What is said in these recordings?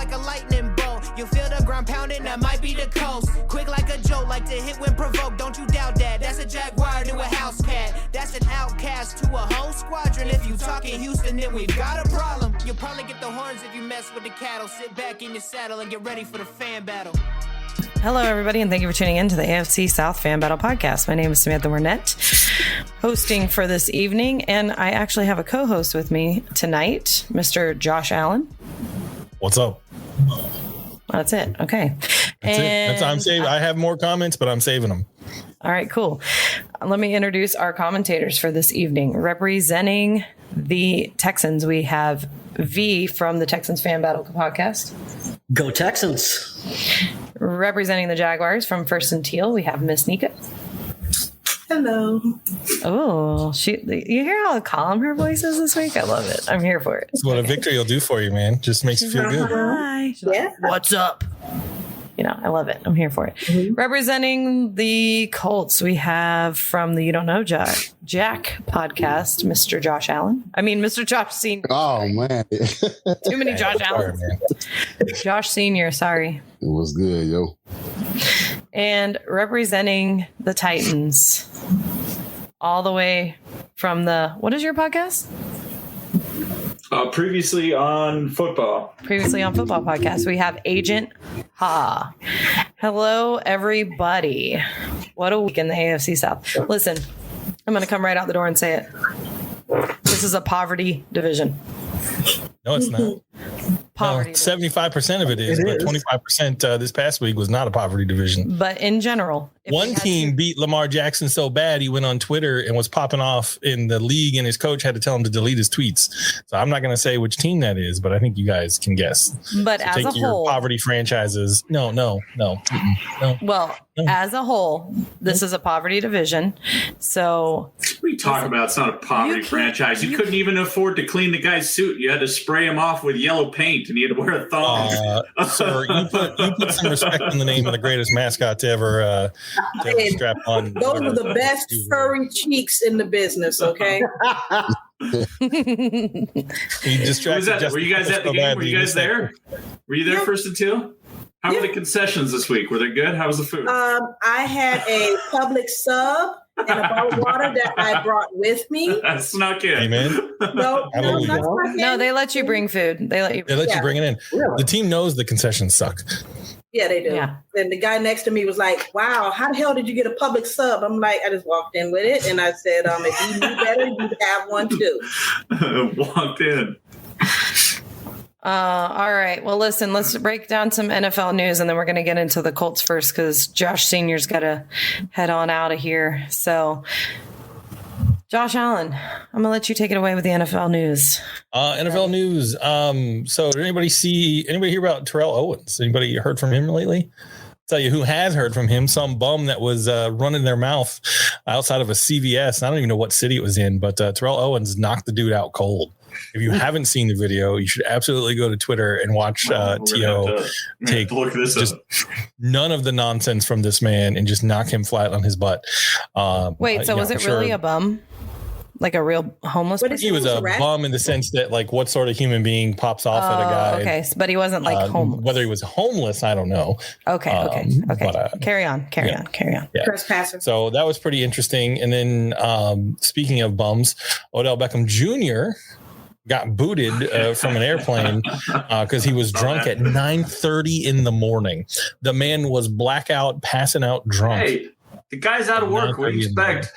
like a lightning bolt. You feel the ground pounding, that might be the coast. Quick like a joke, like to hit when provoked. Don't you doubt that. That's a Jaguar to a house cat. That's an outcast to a whole squadron. If you talking Houston, then we've got a problem. You'll probably get the horns if you mess with the cattle. Sit back in your saddle and get ready for the fan battle. Hello, everybody, and thank you for tuning in to the AFC South Fan Battle Podcast. My name is Samantha Wernet, hosting for this evening, and I actually have a co-host with me tonight, Mr. Josh Allen. What's up? That's it. Okay. That's I'm saving. I have more comments, but I'm saving them. All right, cool. Let me introduce our commentators for this evening. Representing the Texans, we have V from the Texans Fan Battle Podcast. Go Texans. Representing the Jaguars from First and Teal, we have Miss Nika. Hello. Oh, you hear how calm her voice is this week? I love it. I'm here for it. That's what a victory will do for you, man. Just makes you feel good. Hi. Yeah. What's up? You know, I love it. I'm here for it. Mm-hmm. Representing the Colts, we have from the You Don't Know Jack podcast, Mr. Josh Allen. I mean, Mr. Josh Senior. Oh, man. Too many Josh Allens. Josh Senior, sorry. It was good, yo. And representing the Titans, all the way from what is your podcast? Previously on football podcast, we have Agent Ha. Hello, everybody. What a week in the AFC South. Listen, I'm going to come right out the door and say it. This is a poverty division. No, it's not. Poverty. 75% of it is, but 25% this past week was not a poverty division. But in general, one team beat Lamar Jackson so bad he went on Twitter and was popping off in the league, and his coach had to tell him to delete his tweets. So I'm not going to say which team that is, but I think you guys can guess. But so as take a your whole, poverty franchises. No. Well, as a whole, this is a poverty division. So what are you talking about? It's not a poverty franchise. You couldn't even afford to clean the guy's suit. You had to spray him off with yellow paint, and he had to wear a thong. Sir, you put some respect in the name of the greatest mascot to ever strap on. Those are the best furry cheeks in the business, okay? He distracted. Were you guys at the game? Were you guys there? Were you there, First and Two? How were the concessions this week? Were they good? How was the food? I had a public sub and a bottle of water that I brought with me. That's snuck in. Amen. No, they let you bring food. They let you bring it in. Really? The team knows the concessions suck. Yeah, they do. Yeah. And the guy next to me was like, wow, how the hell did you get a public sub? I'm like, I just walked in with it. And I said, if you knew better, you'd have one too. Walked in. All right. Well, listen, let's break down some NFL news, and then we're going to get into the Colts first because Josh Senior's got to head on out of here. So, Josh Allen, I'm going to let you take it away with the NFL news. NFL news. So did anybody hear about Terrell Owens? Anybody heard from him lately? Tell you who has heard from him. Some bum that was running their mouth outside of a CVS. I don't even know what city it was in, but Terrell Owens knocked the dude out cold. If you haven't seen the video, you should absolutely go to Twitter and watch T.O. take just none of the nonsense from this man and just knock him flat on his butt. Wait, so was it really a bum? Like a real homeless person? He was a bum in the sense that, like, what sort of human being pops off at a guy? Okay, but he wasn't like homeless. Whether he was homeless, I don't know. Okay. But, carry on. Yeah. Trespasser. So that was pretty interesting. And then speaking of bums, Odell Beckham Jr. got booted from an airplane because he was drunk at 9:30 in the morning. The man was blackout, passing out drunk. Hey, the guy's out of work. What do you expect?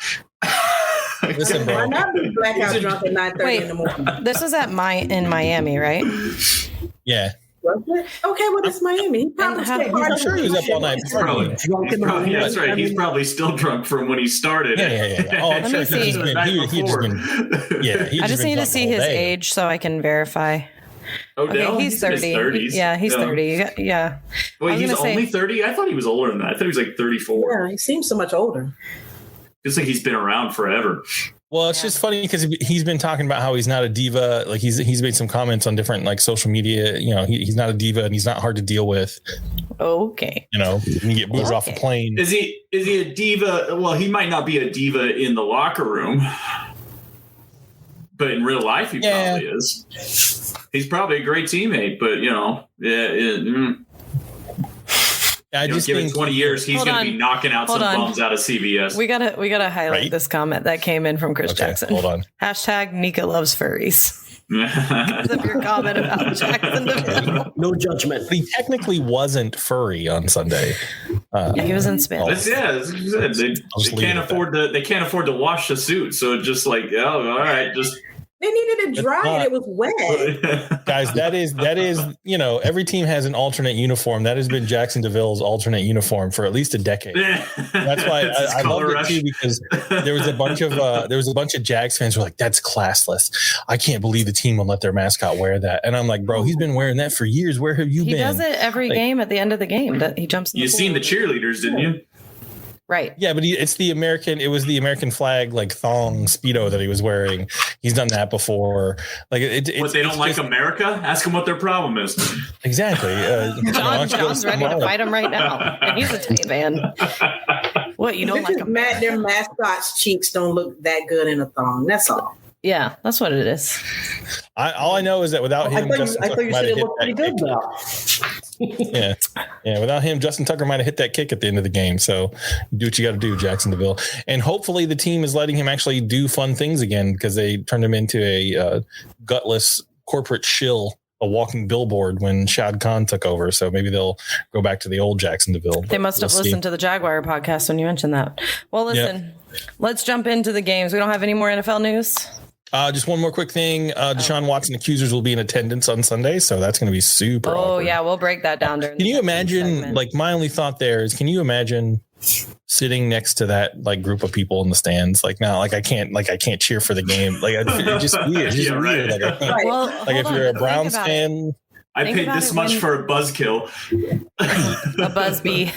Listen, bro. Why not be blackout drunk at 9:30 in the morning? This was in Miami, right? Yeah. Was it? Okay, well, it's Miami. I'm sure he was up all night. That's right. He's probably still drunk from when he started. Yeah. Oh, I'm sure he I just need to see his age so I can verify. Odell? Okay, he's 30. Yeah, he's 30. Yeah. Wait, he's only 30? I thought he was older than that. I thought he was like 34. Yeah, he seems so much older. It's like he's been around forever. Well, it's just funny because he's been talking about how he's not a diva. Like he's made some comments on different like social media. You know, he's not a diva and he's not hard to deal with. Okay. You know, you can get booed off a plane. Is he a diva? Well, he might not be a diva in the locker room, But in real life, he probably is. He's probably a great teammate, but I just give it 20 years, he's going to be knocking out some bums out of CVS. We gotta highlight this comment that came in from Chris Jackson. Hold on. # Nika loves furries. Because of your comment about Jackson DeVille. No judgment. He technically wasn't furry on Sunday. He was in Spain. They can't afford to wash the suit, so it's just like, oh, all right, just. They needed it dry and it was wet. Guys, that is, every team has an alternate uniform. That has been Jackson DeVille's alternate uniform for at least a decade. That's why I loved it too, because there was a bunch of Jags fans who were like, that's classless. I can't believe the team will let their mascot wear that. And I'm like, bro, he's been wearing that for years. Where have you been? He does it every game at the end of the game. He jumps in the pool. Seen the cheerleaders, didn't you? Right. Yeah, but it was the American flag, like thong Speedo that he was wearing. He's done that before. Like they don't like America? Ask them what their problem is. Exactly. John's ready to fight him right now. And he's a tight man. What, you don't like him? Their mascot's cheeks don't look that good in a thong. That's all. Yeah, that's what it is. All I know is that without him, I thought you said it looked pretty good now. Yeah. Without him, Justin Tucker might have hit that kick at the end of the game. So do what you got to do, Jackson DeVille. And hopefully the team is letting him actually do fun things again, because they turned him into a gutless corporate shill, a walking billboard when Shad Khan took over. So maybe they'll go back to the old Jackson DeVille. They must have listened to the Jaguar podcast when you mentioned that. Well, listen, let's jump into the games. We don't have any more NFL news. Just one more quick thing. Deshaun Watson accusers will be in attendance on Sunday, so that's going to be super awkward. Yeah, we'll break that down during. Can you imagine? Like, my only thought there is, can you imagine sitting next to that group of people in the stands? Like, now, I can't cheer for the game. Like, it's just weird. It's just weird. Like, I can't, if you're a Browns fan. I paid this much for a buzzkill. A buzzbee.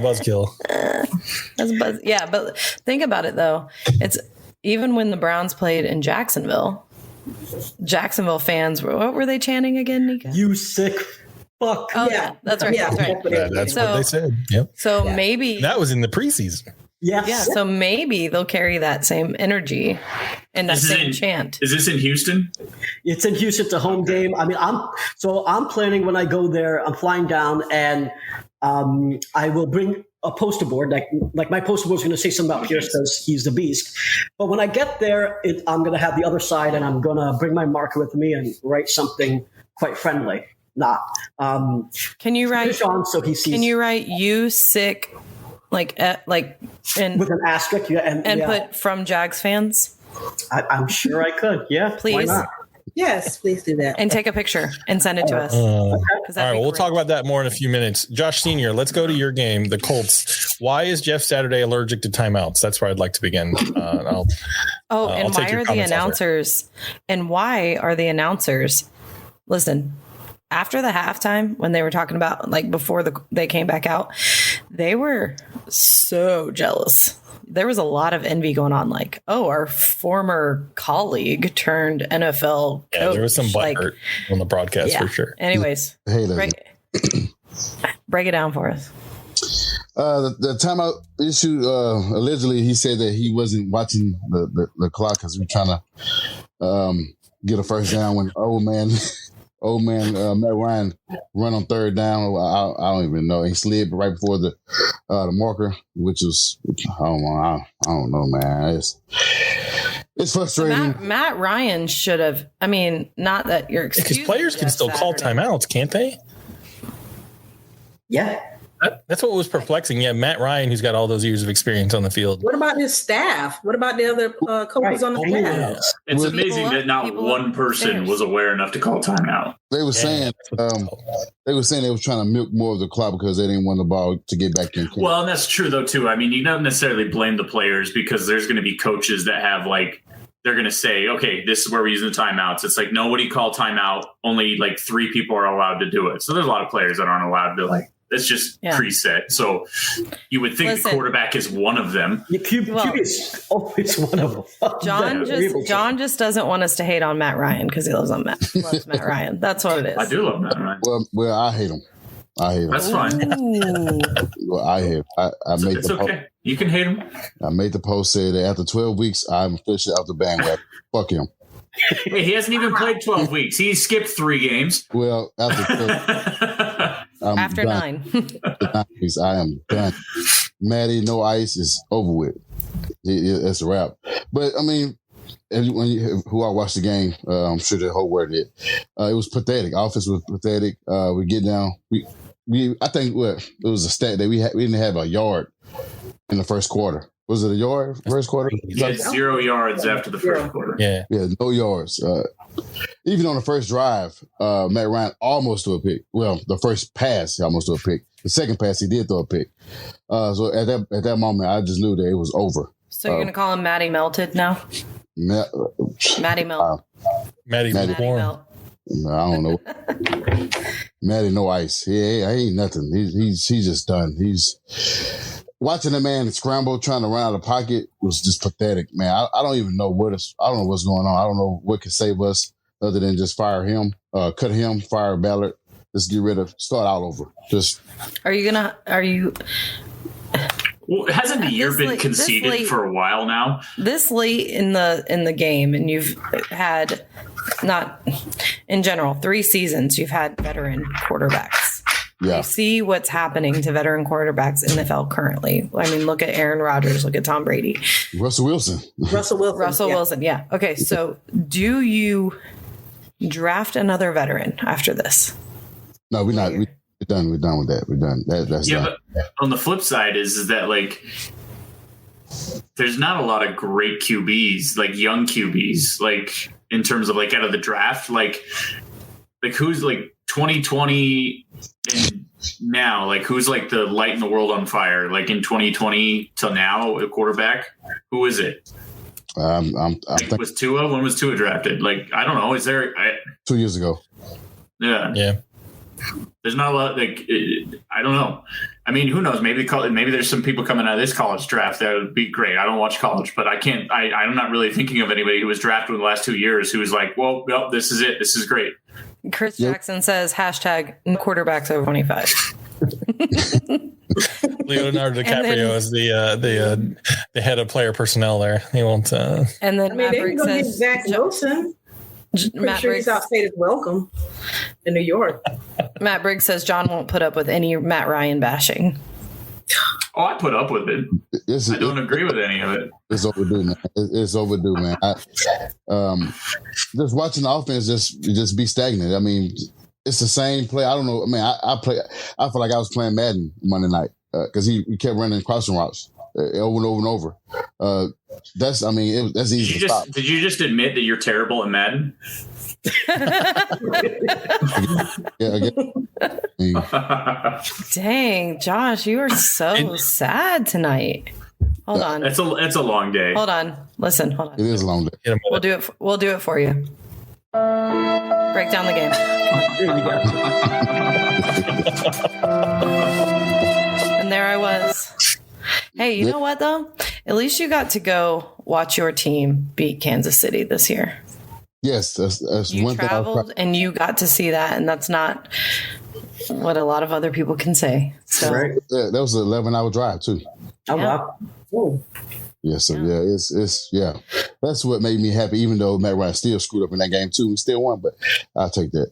Buzzkill. That's a buzz. Yeah, but think about it though. It's even when the Browns played in Jacksonville fans what were they chanting again, Nika? You sick fuck. Oh yeah, that's right. Yeah, that's right. That's what they said. Yep. So maybe that was in the preseason. Yes. Yeah. So maybe they'll carry that same energy and that same chant. Is this in Houston? It's in Houston. It's a home game. I mean, I'm planning when I go there. I'm flying down, and I will bring a poster board. Like my poster board is going to say something about Pierce because he's the beast. But when I get there, I'm going to have the other side, and I'm going to bring my marker with me and write something quite friendly. Can you write Sean so he sees? Can you write "you sick" and with an asterisk? Yeah, and put "from Jags fans"? I'm sure I could. Yeah, please. Why not? Yes, please do that. And take a picture and send it to us. All right, we'll talk about that more in a few minutes. Josh Senior, let's go to your game, the Colts. Why is Jeff Saturday allergic to timeouts? That's where I'd like to begin. And why are the announcers? And why are the announcers? Listen, after the halftime, when they were talking about before they came back out, they were so jealous. There was a lot of envy going on. Our former colleague turned NFL coach. Yeah, there was some butt hurt on the broadcast for sure. Anyways, break it down for us. The timeout issue, allegedly, he said that he wasn't watching the clock because we were trying to get a first down when old man Matt Ryan run on third down. I don't even know. He slid right before the marker, which was I don't know, man. It's frustrating. Matt Ryan should have. I mean, not that you're excusing. Because players can still call timeouts, can't they? Yeah. That's what was perplexing. Yeah, Matt Ryan, who's got all those years of experience on the field. What about his staff? What about the other coaches on the staff? It's amazing that not one person was aware enough to call timeout. They were saying they were trying to milk more of the clock because they didn't want the ball to get back in. Well, and that's true though too. I mean, you don't necessarily blame the players because there's going to be coaches that have they're going to say, okay, this is where we're using the timeouts. It's nobody call timeout. Only 3 people are allowed to do it. So there's a lot of players that aren't allowed to That's just preset. So you would think the quarterback is one of them. QB is always one of them. John just doesn't want us to hate on Matt Ryan because he loves Matt Ryan. That's what it is. I do love Matt Ryan. Well, I hate him. That's fine. Well, I hate. I make it's the okay. You can hate him. I made the post say that after 12 weeks, I'm officially out the bandwagon. Fuck him. Hey, he hasn't even played 12 weeks. He skipped 3 games. Well, After 9. After 9 weeks, I am done. Maddie, no ice is over with. It's a wrap. But I mean, who I watched the game, I'm sure the whole world did. It was pathetic. Offense was pathetic. We get down. I think it was a stat that we didn't have a yard in the first quarter. Was it a yard first quarter? He had 0 yards after the first quarter. Yeah, no yards. Even on the first drive, Matt Ryan almost threw a pick. Well, the first pass, he almost threw a pick. The second pass, he did throw a pick. So at that moment, I just knew that it was over. So you're going to call him Matty Melted now? Matty Melt. Matty Melt. I don't know. Matty, no ice. He ain't nothing. He's just done. He's watching the man scramble, trying to run out of the pocket was just pathetic, man. I don't even know I don't know what's going on. I don't know what could save us other than just fire him, cut him, fire Ballard. Just get rid of, start all over. Well, hasn't the year been conceded for a while now? This late in the game, and you've had, not in general, 3 seasons, you've had veteran quarterbacks. Yeah. You see what's happening to veteran quarterbacks in the NFL currently. I mean, look at Aaron Rodgers, look at Tom Brady. Russell Wilson. Wilson, yeah. Okay, so do you draft another veteran after this? No, we're not. We're done. We're done with that. We're done. That's but on the flip side is that, like, there's not a lot of great QBs, like young QBs, like in terms of like out of the draft, like who's like 2020 and now, like who's like the lighting the world on fire, like in 2020 till now, a quarterback. Who is it? Was Tua? When was Tua drafted? Like, I don't know. Is there 2 years ago? Yeah. There's not a lot. Like, I don't know. I mean, who knows? Maybe there's some people coming out of this college draft that would be great. I don't watch college, but I can't. I'm not really thinking of anybody who was drafted in the last 2 years who was like, well, this is it. This is great. Chris Jackson says hashtag quarterbacks over 25. Leonardo DiCaprio is the head of player personnel there. He won't. And then Matt Briggs says Zach Wilson. Pretty sure he's outstayed his welcome in New York. Matt Briggs says John won't put up with any Matt Ryan bashing. Oh, I put up with it. I don't agree with any of it. It's overdue, man. It's overdue, man. Just watching the offense just be stagnant. I mean, it's the same play. I don't know. I mean, I feel like I was playing Madden Monday night because he kept running crossing routes over and over and over. That's easy to stop. Did you just admit that you're terrible at Madden? Yeah. Dang, Josh, you are so sad tonight. Hold on. It's a long day. Hold on. Listen, hold on. It is a long day. We'll do it for you. Break down the game. And there I was. Hey, you know what though? At least you got to go watch your team beat Kansas City this year. Yes, that's you one traveled thing. And you got to see that, and that's not what a lot of other people can say. So, right. Yeah, that was an 11-hour drive too. Oh wow! Oh. Yeah, so it's that's what made me happy. Even though Matt Ryan still screwed up in that game too, we still won, but I'll take that.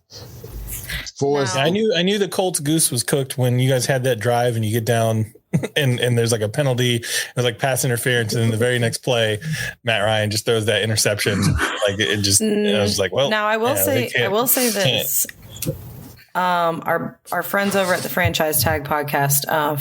I knew the Colts goose was cooked when you guys had that drive and you get down and there's like a penalty, there's like pass interference, and in the very next play, Matt Ryan just throws that interception. Like it just, I was like, well. Now I will say this. Our friends over at the Franchise Tag podcast,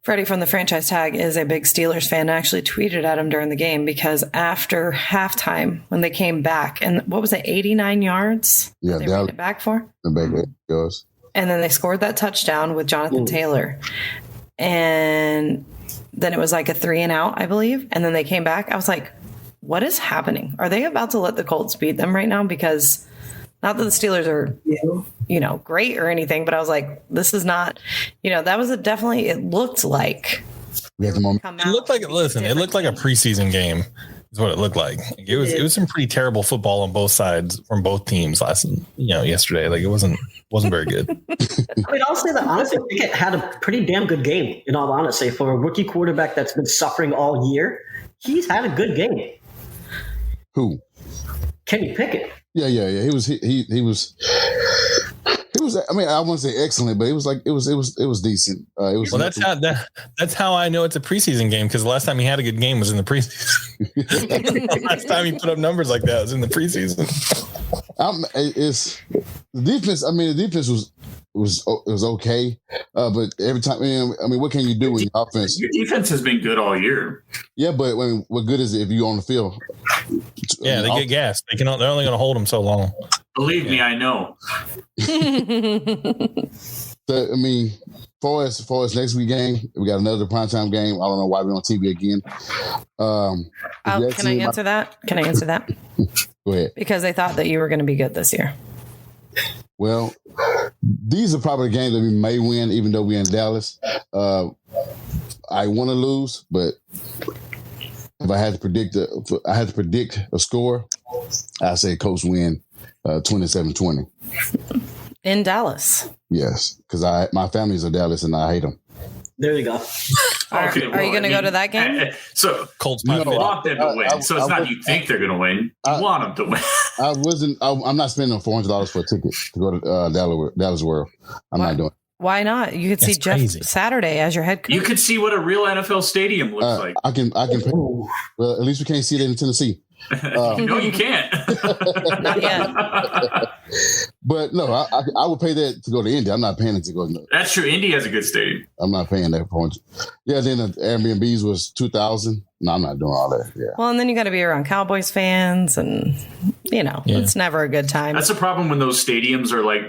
Freddie from the Franchise Tag is a big Steelers fan. I actually tweeted at him during the game because after halftime, when they came back, and what was it, 89 yards? Yeah, they ran it back for. The back yards. And then they scored that touchdown with Jonathan Taylor. And then it was like a 3-and-out, I believe. And then they came back. I was like, what is happening? Are they about to let the Colts beat them right now? Because not that the Steelers are, great or anything, but I was like, this is not, that was it looked like. It looked like a preseason game. is what it looked like. It was some pretty terrible football on both sides from both teams yesterday. Like it wasn't very good. I mean, I'll say that honestly, Pickett had a pretty damn good game, in all honesty, for a rookie quarterback that's been suffering all year. He's had a good game. Who? Kenny Pickett. Yeah. He was. I mean, I wouldn't say excellent, but it was decent. That's how I know it's a preseason game, because the last time he had a good game was in the preseason. The last time he put up numbers like that was in the preseason. It's the defense. I mean, the defense was okay, but every time, I mean, what can you do with your offense? Your defense has been good all year. Yeah, but I mean, what good is it if you're on the field? Yeah, they get gassed. They're only going to hold them so long. Believe me, I know. I mean, for us next week game, we got another primetime game. I don't know why we're on TV again. Can I answer that? Go ahead. Because I thought that you were going to be good this year. Well, these are probably the games that we may win, even though we're in Dallas. I want to lose, but if I had to predict a score, I'd say Colts win 27-20. In Dallas. Yes, because my family's in Dallas and I hate them. There you go. Okay, are you going to go to that game? So Colts you want them to win. So it's not you think they're going to win. You want them to win. I'm not spending $400 for a ticket to go to Dallas World. I'm not doing it. Why not? You could see Jeff Saturday as your head coach. You could see what a real NFL stadium looks like. I can pay. Well, at least we can't see it in Tennessee. No, you can't. Not yet. But no, I would pay that to go to Indy. I'm not paying it to go. That's true. Indy has a good stadium. I'm not paying that for it. Yeah, then the Airbnbs was $2,000. No, I'm not doing all that. Yeah. Well, and then you got to be around Cowboys fans, and it's never a good time. That's the problem when those stadiums are like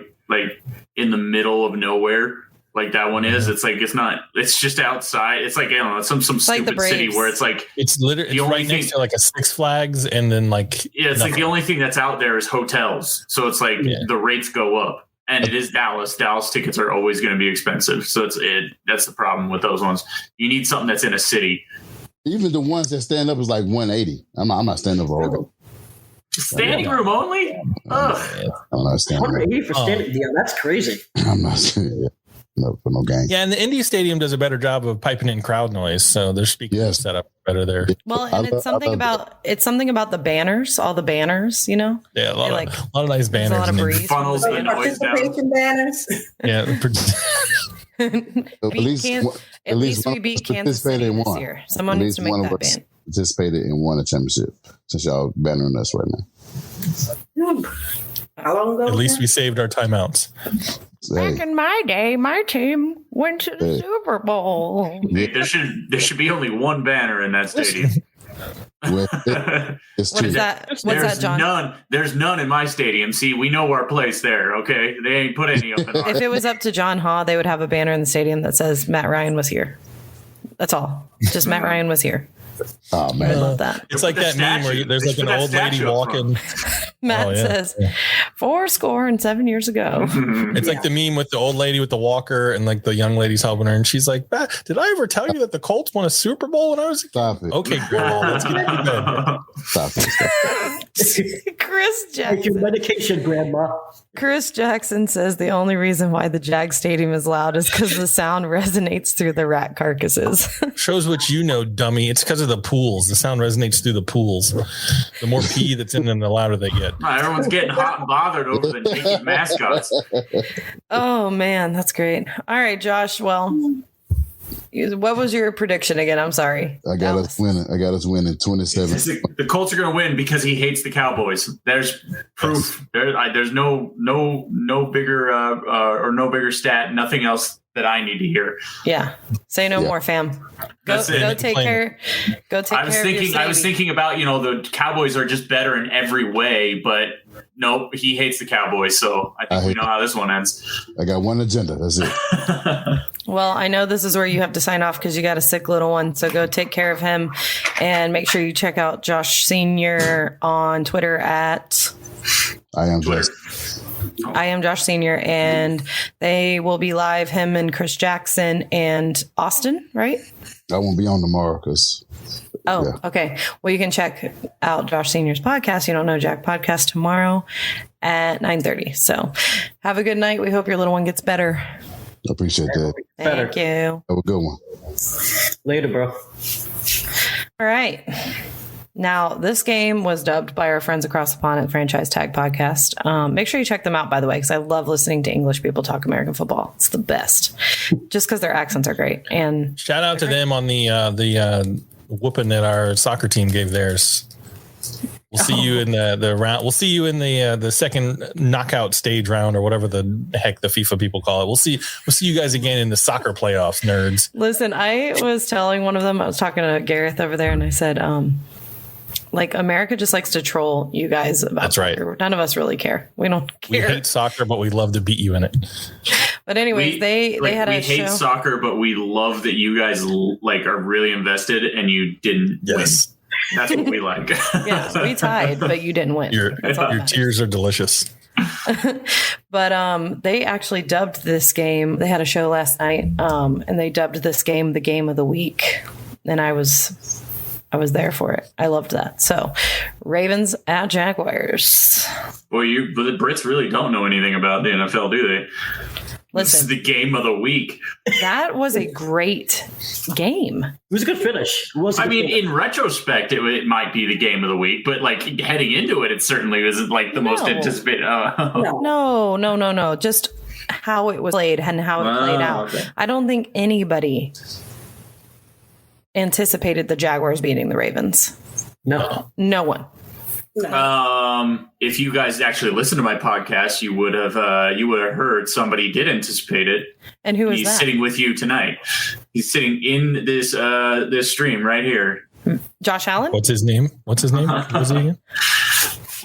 in the middle of nowhere. Like that one is, it's like it's just outside. It's like, it's some stupid like city where it's like it's literally right next to like a Six Flags, and then it's like the only thing that's out there is hotels. So it's like the rates go up, and it is Dallas. Dallas tickets are always going to be expensive. So that's the problem with those ones. You need something that's in a city. Even the ones that stand up is like $180. I'm not standing up for all of Standing room only? I'm not standing. $180 for standing. Yeah, that's crazy. I'm not standing. For no game. Yeah, and the Indy Stadium does a better job of piping in crowd noise, so their speakers set up better there. Well, and it's something about the banners, all the banners, Yeah, a lot of nice banners. A lot of breeze. Funnels the noise down. Banners. Yeah. At least we beat Kansas City this year. Someone needs to make that ban. Participated and won a championship, since y'all bannering us right now. How long ago? At least we saved our timeouts. Back in my day, my team went to the Super Bowl. There should be only one banner in that stadium. It's What is that? What's that, John? There's none in my stadium. See, we know our place there. Okay, they ain't put any up in ours. If it was up to John Haw, they would have a banner in the stadium that says Matt Ryan was here. That's all. Just Matt Ryan was here. Oh man, I love that. It's like that meme where there's like an old lady walking. Matt says 407 years ago. It's like the meme with the old lady with the walker and like the young lady's helping her, and she's like, "Did I ever tell you that the Colts won a Super Bowl when I was a kid?" Stop it. Okay, Grandma, let's get to bed. Stop it. Chris Take Jackson. your medication, Grandma. Chris Jackson says the only reason why the Jag Stadium is loud is because the sound resonates through the rat carcasses. Shows what you know, dummy. It's because of the pools. The sound resonates through the pools. The more pee that's in them, the louder they get. Everyone's getting hot and bothered over the naked mascots. Oh man, that's great. All right, Josh. Well, what was your prediction again? I'm sorry. I got us winning 27. The Colts are going to win because he hates the Cowboys. There's proof. There's no bigger or no bigger stat. Nothing else that I need to hear. Yeah. Say no more, fam. Go take care. Go take care of your I was thinking about, the Cowboys are just better in every way, but nope, he hates the Cowboys. So I think we know how this one ends. I got one agenda. That's it. Well, I know this is where you have to sign off because you got a sick little one. So go take care of him and make sure you check out Josh Sr. on Twitter at I am Josh. I am Josh Sr. And they will be live, him and Chris Jackson and Austin, right? I won't be on tomorrow because Oh, Yeah. okay. Well, you can check out Josh Senior's podcast. You Don't Know Jack podcast tomorrow at 9:30. So have a good night. We hope your little one gets better. I appreciate that. Thank you. Have a good one. Later, bro. All right. Now, this game was dubbed by our friends across the pond at Franchise Tag Podcast. Make sure you check them out, by the way, because I love listening to English people talk American football. It's the best, just because their accents are great. And Shout out to them on the whooping that our soccer team gave theirs. We'll see you in the round. We'll see you in the second knockout stage round, or whatever the heck the FIFA people call it. We'll see you guys again in the soccer playoffs, nerds. listen, I was telling one of them, I was talking to Gareth over there, and I said, like, America just likes to troll you guys about That's right. soccer. None of us really care. We don't We care. hate soccer, but we love to beat you in it. But anyways, they had a we hate show. soccer, but we love that you guys like are really invested and you didn't win. That's what we like. Yeah, we tied, but you didn't win. Your That's all that matters. tears are delicious. But they actually dubbed this game. They had a show last night, and they dubbed this game the game of the week. And I was there for it. I loved that. So, Ravens at Jaguars. Well, the Brits really don't know anything about the NFL, do they? This is Listen, the game of the week. that was a great game. It was a good finish. It was a I good mean, finish. in retrospect, it might be the game of the week, but like heading into it, it certainly isn't like the most No. anticipated. No. Just how it was played and how it played out. Okay. I don't think anybody anticipated the Jaguars beating the Ravens. No. No one. If you guys actually listened to my podcast, you would have heard somebody did anticipate it. And who is He's that? sitting with you tonight. He's sitting in this stream right here. Josh Allen? What's his name? What was he again?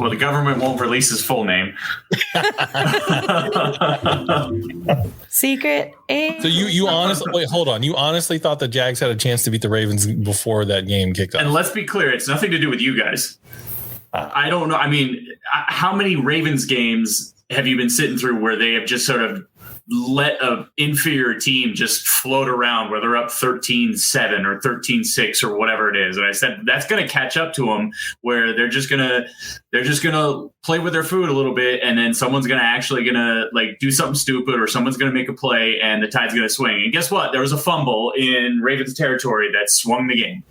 Well, the government won't release his full name. Secret agent. So you honestly wait, hold on. You honestly thought the Jags had a chance to beat the Ravens before that game kicked off? And let's be clear, it's nothing to do with you guys. I don't know. I mean, how many Ravens games have you been sitting through where they have just sort of let an inferior team just float around, where they're up 13-7 or 13-6 or whatever it is? And I said that's going to catch up to them, where they're just gonna play with their food a little bit, and then someone's gonna like do something stupid, or someone's gonna make a play, and the tide's gonna swing. And guess what? There was a fumble in Ravens territory that swung the game.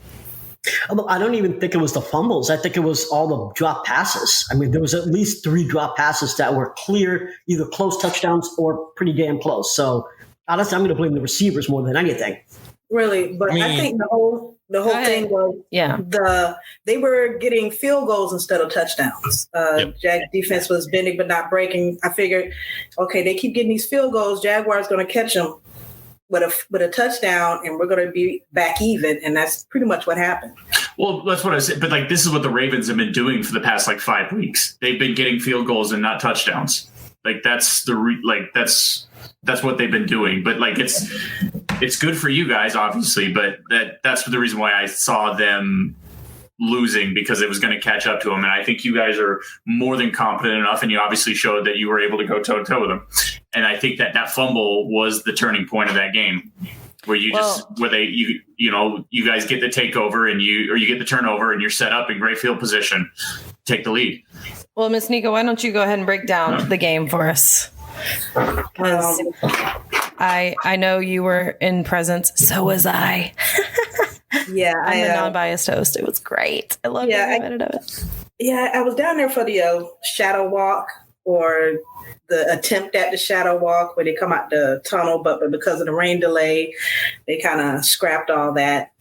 I don't even think it was the fumbles. I think it was all the drop passes. I mean, there was at least 3 drop passes that were clear, either close touchdowns or pretty damn close. So honestly, I'm going to blame the receivers more than anything. Really, but I think the whole thing was they were getting field goals instead of touchdowns. Jag defense was bending but not breaking. I figured, okay, they keep getting these field goals. Jaguars going to catch them with a touchdown, and we're going to be back even, and that's pretty much what happened. Well, that's what I said. But like, this is what the Ravens have been doing for the past 5 weeks. They've been getting field goals and not touchdowns. Like that's that's what they've been doing. But like, it's good for you guys, obviously. But that's the reason why I saw them losing, because it was going to catch up to them. And I think you guys are more than competent enough, and you obviously showed that you were able to go toe to toe with them. And I think that fumble was the turning point of that game, where you guys get the takeover and you get the turnover, and you're set up in great field position, take the lead. Well, Miss Nika, why don't you go ahead and break down the game for us? Because I know you were in presence. So was I. Yeah, I'm the non-biased host. It was great. I loved every minute of it. Yeah, I was down there for the shadow walk, or the attempt at the shadow walk, where they come out the tunnel, but because of the rain delay, they kind of scrapped all that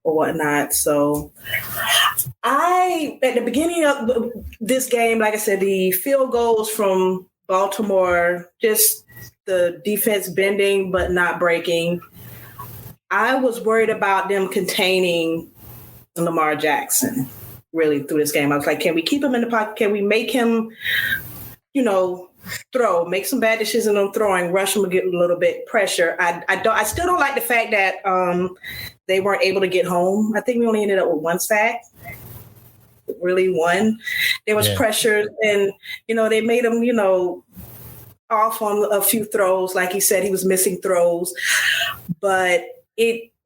or whatnot. So at the beginning of this game, like I said, the field goals from Baltimore, just the defense bending but not breaking. I was worried about them containing Lamar Jackson really through this game. I was like, can we keep him in the pocket? Can we make him, throw, make some bad decisions on throwing, rush him and get a little bit pressure? I still don't like the fact that they weren't able to get home. I think we only ended up with 1 sack. Really, 1. There was pressure, and they made him off on a few throws. Like he said, he was missing throws, but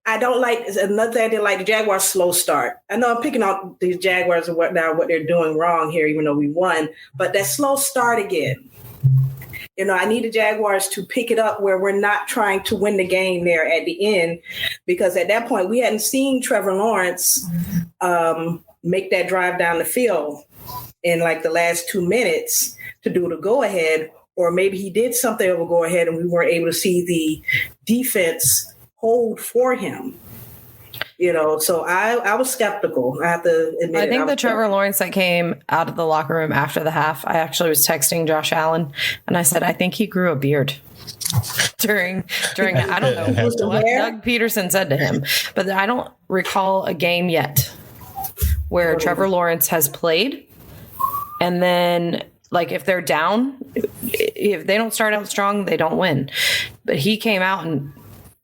I don't like another thing I didn't like the Jaguars' slow start. I know I'm picking out these Jaguars and what they're doing wrong here, even though we won, but that slow start again. I need the Jaguars to pick it up where we're not trying to win the game there at the end, because at that point we hadn't seen Trevor Lawrence make that drive down the field in like the last 2 minutes to do the go ahead, or maybe he did something of a go ahead and we weren't able to see the defense hold for him. So I was skeptical. I have to admit. I think the Trevor Lawrence that came out of the locker room after the half, I actually was texting Josh Allen and I said, I think he grew a beard during I don't know what Doug Peterson said to him, but I don't recall a game yet where Trevor Lawrence has played and then like if they're down, if they don't start out strong, they don't win. But he came out and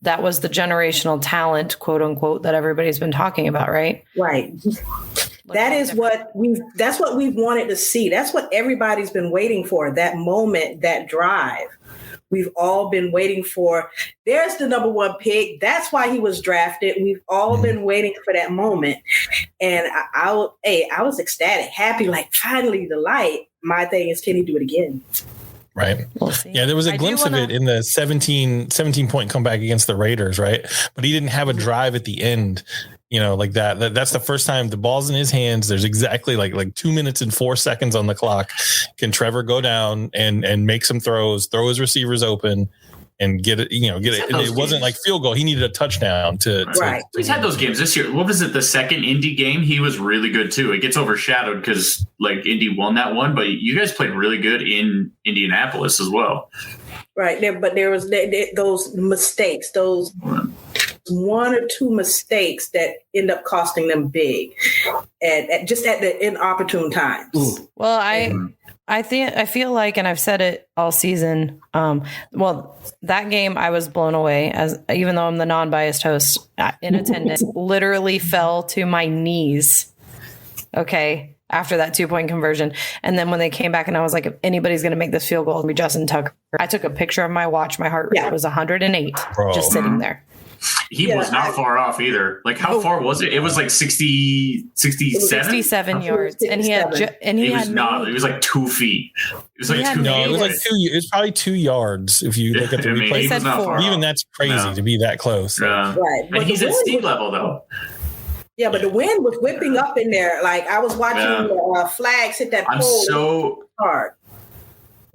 that was the generational talent, quote unquote, that everybody's been talking about, right? Right. That's what we've wanted to see. That's what everybody's been waiting for, that moment, that drive. We've all been waiting for. There's the number one pick. That's why he was drafted. We've all been waiting for that moment. And I was ecstatic, happy, like finally the light. My thing is, can he do it again? Right. We'll see. Yeah, there was a glimpse of it in the 17 point comeback against the Raiders, right? But he didn't have a drive at the end, like that. That's the first time the ball's in his hands. There's exactly like 2 minutes and 4 seconds on the clock. Can Trevor go down and make some throws, throw his receivers open and get it, get it. It wasn't like field goal. He needed a touchdown to right. He's had those games this year. What was it? The second Indy game? He was really good too. It gets overshadowed because like Indy won that one, but you guys played really good in Indianapolis as well. Right. But there was those mistakes, those one or two mistakes that end up costing them big at the inopportune times. Well, I feel like, and I've said it all season. That game I was blown away, even though I'm the non-biased host in attendance, literally fell to my knees. Okay. After that 2-point conversion. And then when they came back and I was like, if anybody's going to make this field goal, it'll be Justin Tucker. I took a picture of my watch. My heart rate was 108, just sitting there. He was not far off either. Like, how far was it? It was like 67? 67 yards. And he was like 2 feet. It was like 2 feet. No, it was like 2. It was probably 2 yards if you look at the replay. He said 4. Even that's crazy to be that close. Right. And he's at sea level though. Yeah, but the wind was whipping up in there. Like I was watching the flags hit that pole. I'm so hard.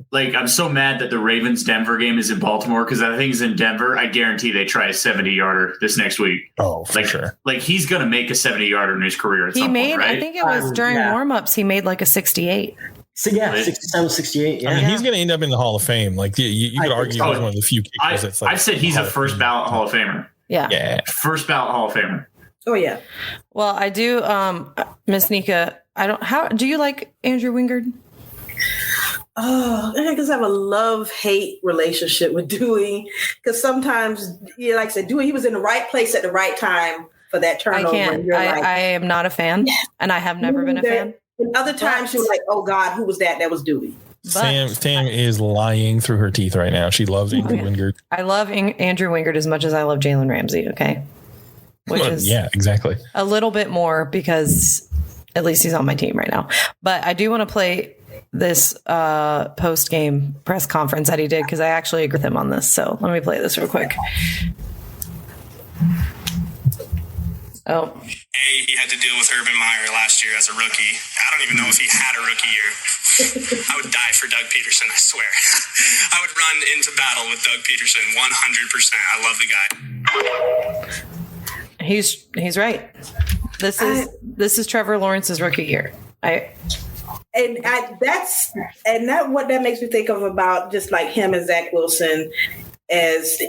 Like, I'm so mad that the Ravens-Denver game is in Baltimore because I think he's in Denver. I guarantee they try a 70-yarder this next week. Oh, for sure. Like, he's going to make a 70-yarder in his career at some point, right? I think it was during warm-ups, he made like a 68. So, 67, 68. Yeah. I mean, he's going to end up in the Hall of Fame. Like, you could argue he's one of the few kickers that's like. I've said he's a first ballot Hall of Famer. Yeah. First ballot Hall of Famer. Oh, yeah. Well, I do, Miss Nika, how do you like Andrew Wingard? Oh, because I have a love-hate relationship with Dewey. Because sometimes, like I said, Dewey, he was in the right place at the right time for that turnover. I am not a fan, and I have never been a fan. And other times you're like, oh God, who was that? That was Dewey. Sam is lying through her teeth right now. She loves Andrew Wingard. I love Andrew Wingard as much as I love Jalen Ramsey. Okay, which is exactly a little bit more because at least he's on my team right now. But I do want to play this post-game press conference that he did because I actually agree with him on this. So let me play this real quick. Oh. He had to deal with Urban Meyer last year as a rookie. I don't even know if he had a rookie year. I would die for Doug Peterson, I swear. I would run into battle with Doug Peterson 100%. I love the guy. He's right. This is Trevor Lawrence's rookie year. What that makes me think of about just like him and Zach Wilson, as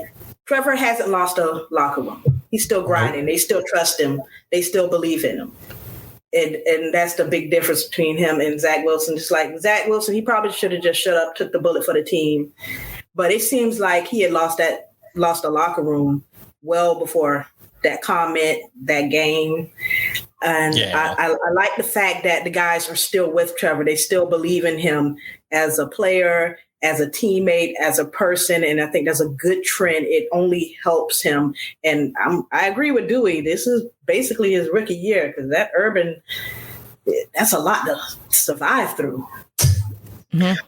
Trevor hasn't lost a locker room. He's still grinding. They still trust him. They still believe in him. And that's the big difference between him and Zach Wilson. Just like Zach Wilson, he probably should have just shut up, took the bullet for the team. But it seems like he had lost the locker room well before that comment, that game. And I like the fact that the guys are still with Trevor. They still believe in him as a player, as a teammate, as a person, and I think that's a good trend. It only helps him. And I agree with Dewey. This is basically his rookie year because that Urban, that's a lot to survive through.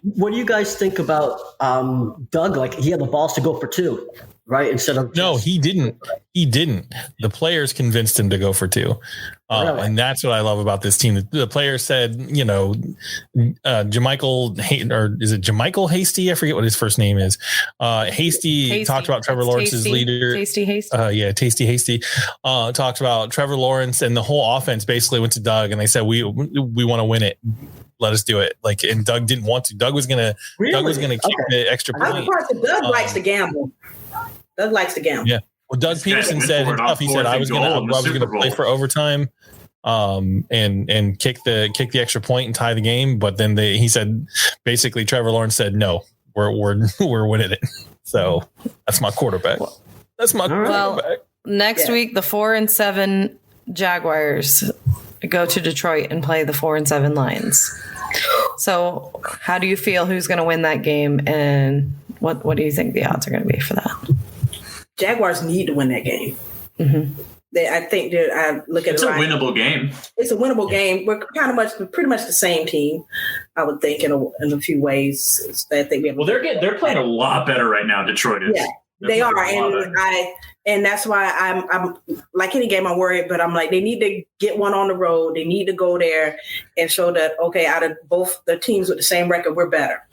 What do you guys think about Doug? Like, he had the balls to go for 2, right? Instead of No, he didn't. He didn't. The players convinced him to go for 2. Really? And that's what I love about this team. The players said, Jamichael, or is it Jamichael Hasty? I forget what his first name is. Hasty talked about Trevor Lawrence's leader. Tasty Hasty. Tasty Hasty. Talked about Trevor Lawrence, and the whole offense basically went to Doug, and they said, we want to win it. Let us do it. Like, and Doug didn't want to. Doug was gonna kick the extra point. Doug likes to gamble. Doug likes to gamble. Yeah. Well, Doug Peterson said himself. He said I was gonna play for overtime, and kick the extra point and tie the game. But then he said basically Trevor Lawrence said no, we're winning it. So that's my quarterback. That's my quarterback. Well, next week the 4-7 Jaguars go to Detroit and play the 4-7 Lions. So how do you feel? Who's going to win that game, and what do you think the odds are going to be for that? Jaguars need to win that game. Mm-hmm. I think that I look at it's a winnable game. It's a winnable game. We're pretty much the same team, I would think, in a few ways. I think we have. Well, they're playing a lot better right now. Detroit is. Yeah, they are, and that's why I'm like any game I'm worried, but I'm like they need to get one on the road. They need to go there and show that okay, out of both the teams with the same record, we're better.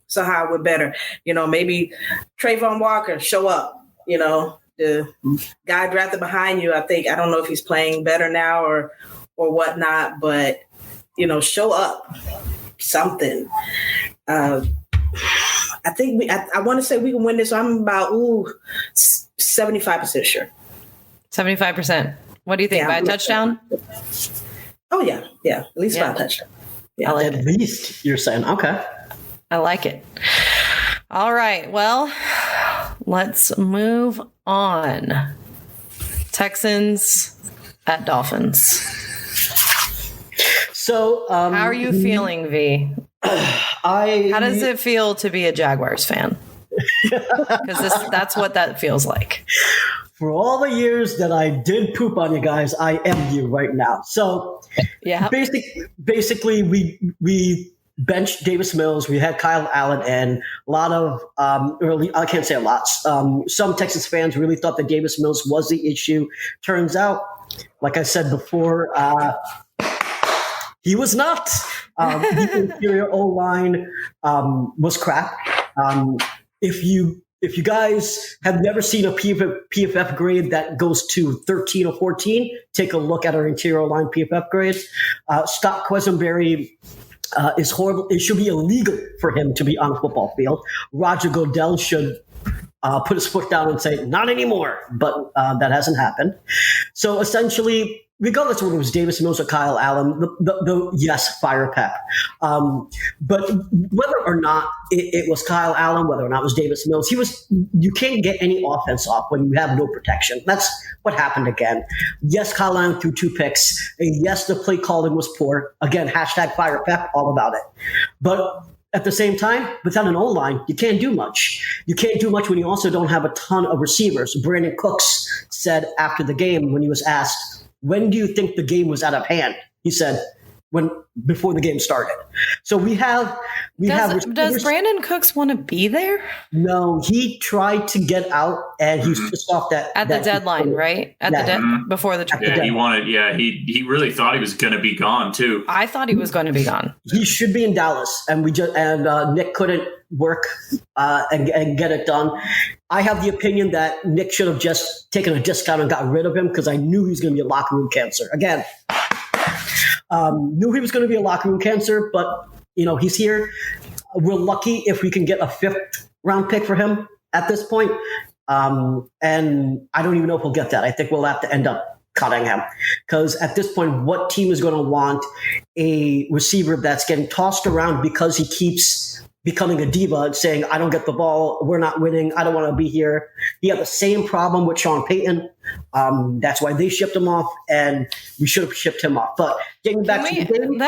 Somehow we're better. Maybe Trayvon Walker show up. The guy drafted behind you, I don't know if he's playing better now or whatnot, but, show up something. I think I want to say we can win this. So I'm about 75% sure. 75%. What do you think? By a touchdown? Oh, yeah. Yeah. At least by a touchdown. Yeah. At least you're saying, okay. I like it. All right. Well, let's move on. Texans at Dolphins. So, how are you feeling, V? How does it feel to be a Jaguars fan? Because that's what that feels like. For all the years that I did poop on you guys, I am you right now. So, yeah. Basically, we benched Davis Mills. We had Kyle Allen, and a lot of I can't say a lot. Some Texas fans really thought that Davis Mills was the issue. Turns out, like I said before, he was not. The interior O-line was crap. If you guys have never seen a PFF grade that goes to 13 or 14, take a look at our interior line PFF grades. Scott Quesenberry is horrible. It should be illegal for him to be on a football field. Roger Goodell should put his foot down and say, not anymore. But that hasn't happened. So essentially, regardless of whether it was Davis Mills or Kyle Allen, yes, fire Pep. But whether or not it was Kyle Allen, whether or not it was Davis Mills, you can't get any offense off when you have no protection. That's what happened again. Yes, Kyle Allen threw 2 picks. And yes, the play calling was poor. Again, hashtag fire Pep, all about it. But at the same time, without an O-line, you can't do much. You can't do much when you also don't have a ton of receivers. Brandon Cooks said after the game when he was asked, when do you think the game was out of hand? He said, before the game started. So we have. Does Brandon Cooks want to be there? No, he tried to get out, and he's pissed off that at the deadline, right? Before the trade. Yeah, he wanted. Yeah, he really thought he was going to be gone too. I thought he was going to be gone. He should be in Dallas, and Nick couldn't work and get it done. I have the opinion that Nick should have just taken a discount and got rid of him because I knew he was going to be a locker room cancer. Again, knew he was going to be a locker room cancer, but, he's here. We're lucky if we can get a 5th round pick for him at this point. And I don't even know if we'll get that. I think we'll have to end up cutting him because at this point, what team is going to want a receiver that's getting tossed around because he keeps becoming a diva and saying, I don't get the ball, we're not winning, I don't want to be here. He had the same problem with Sean Payton. That's why they shipped him off, and we should have shipped him off. But getting back to the game,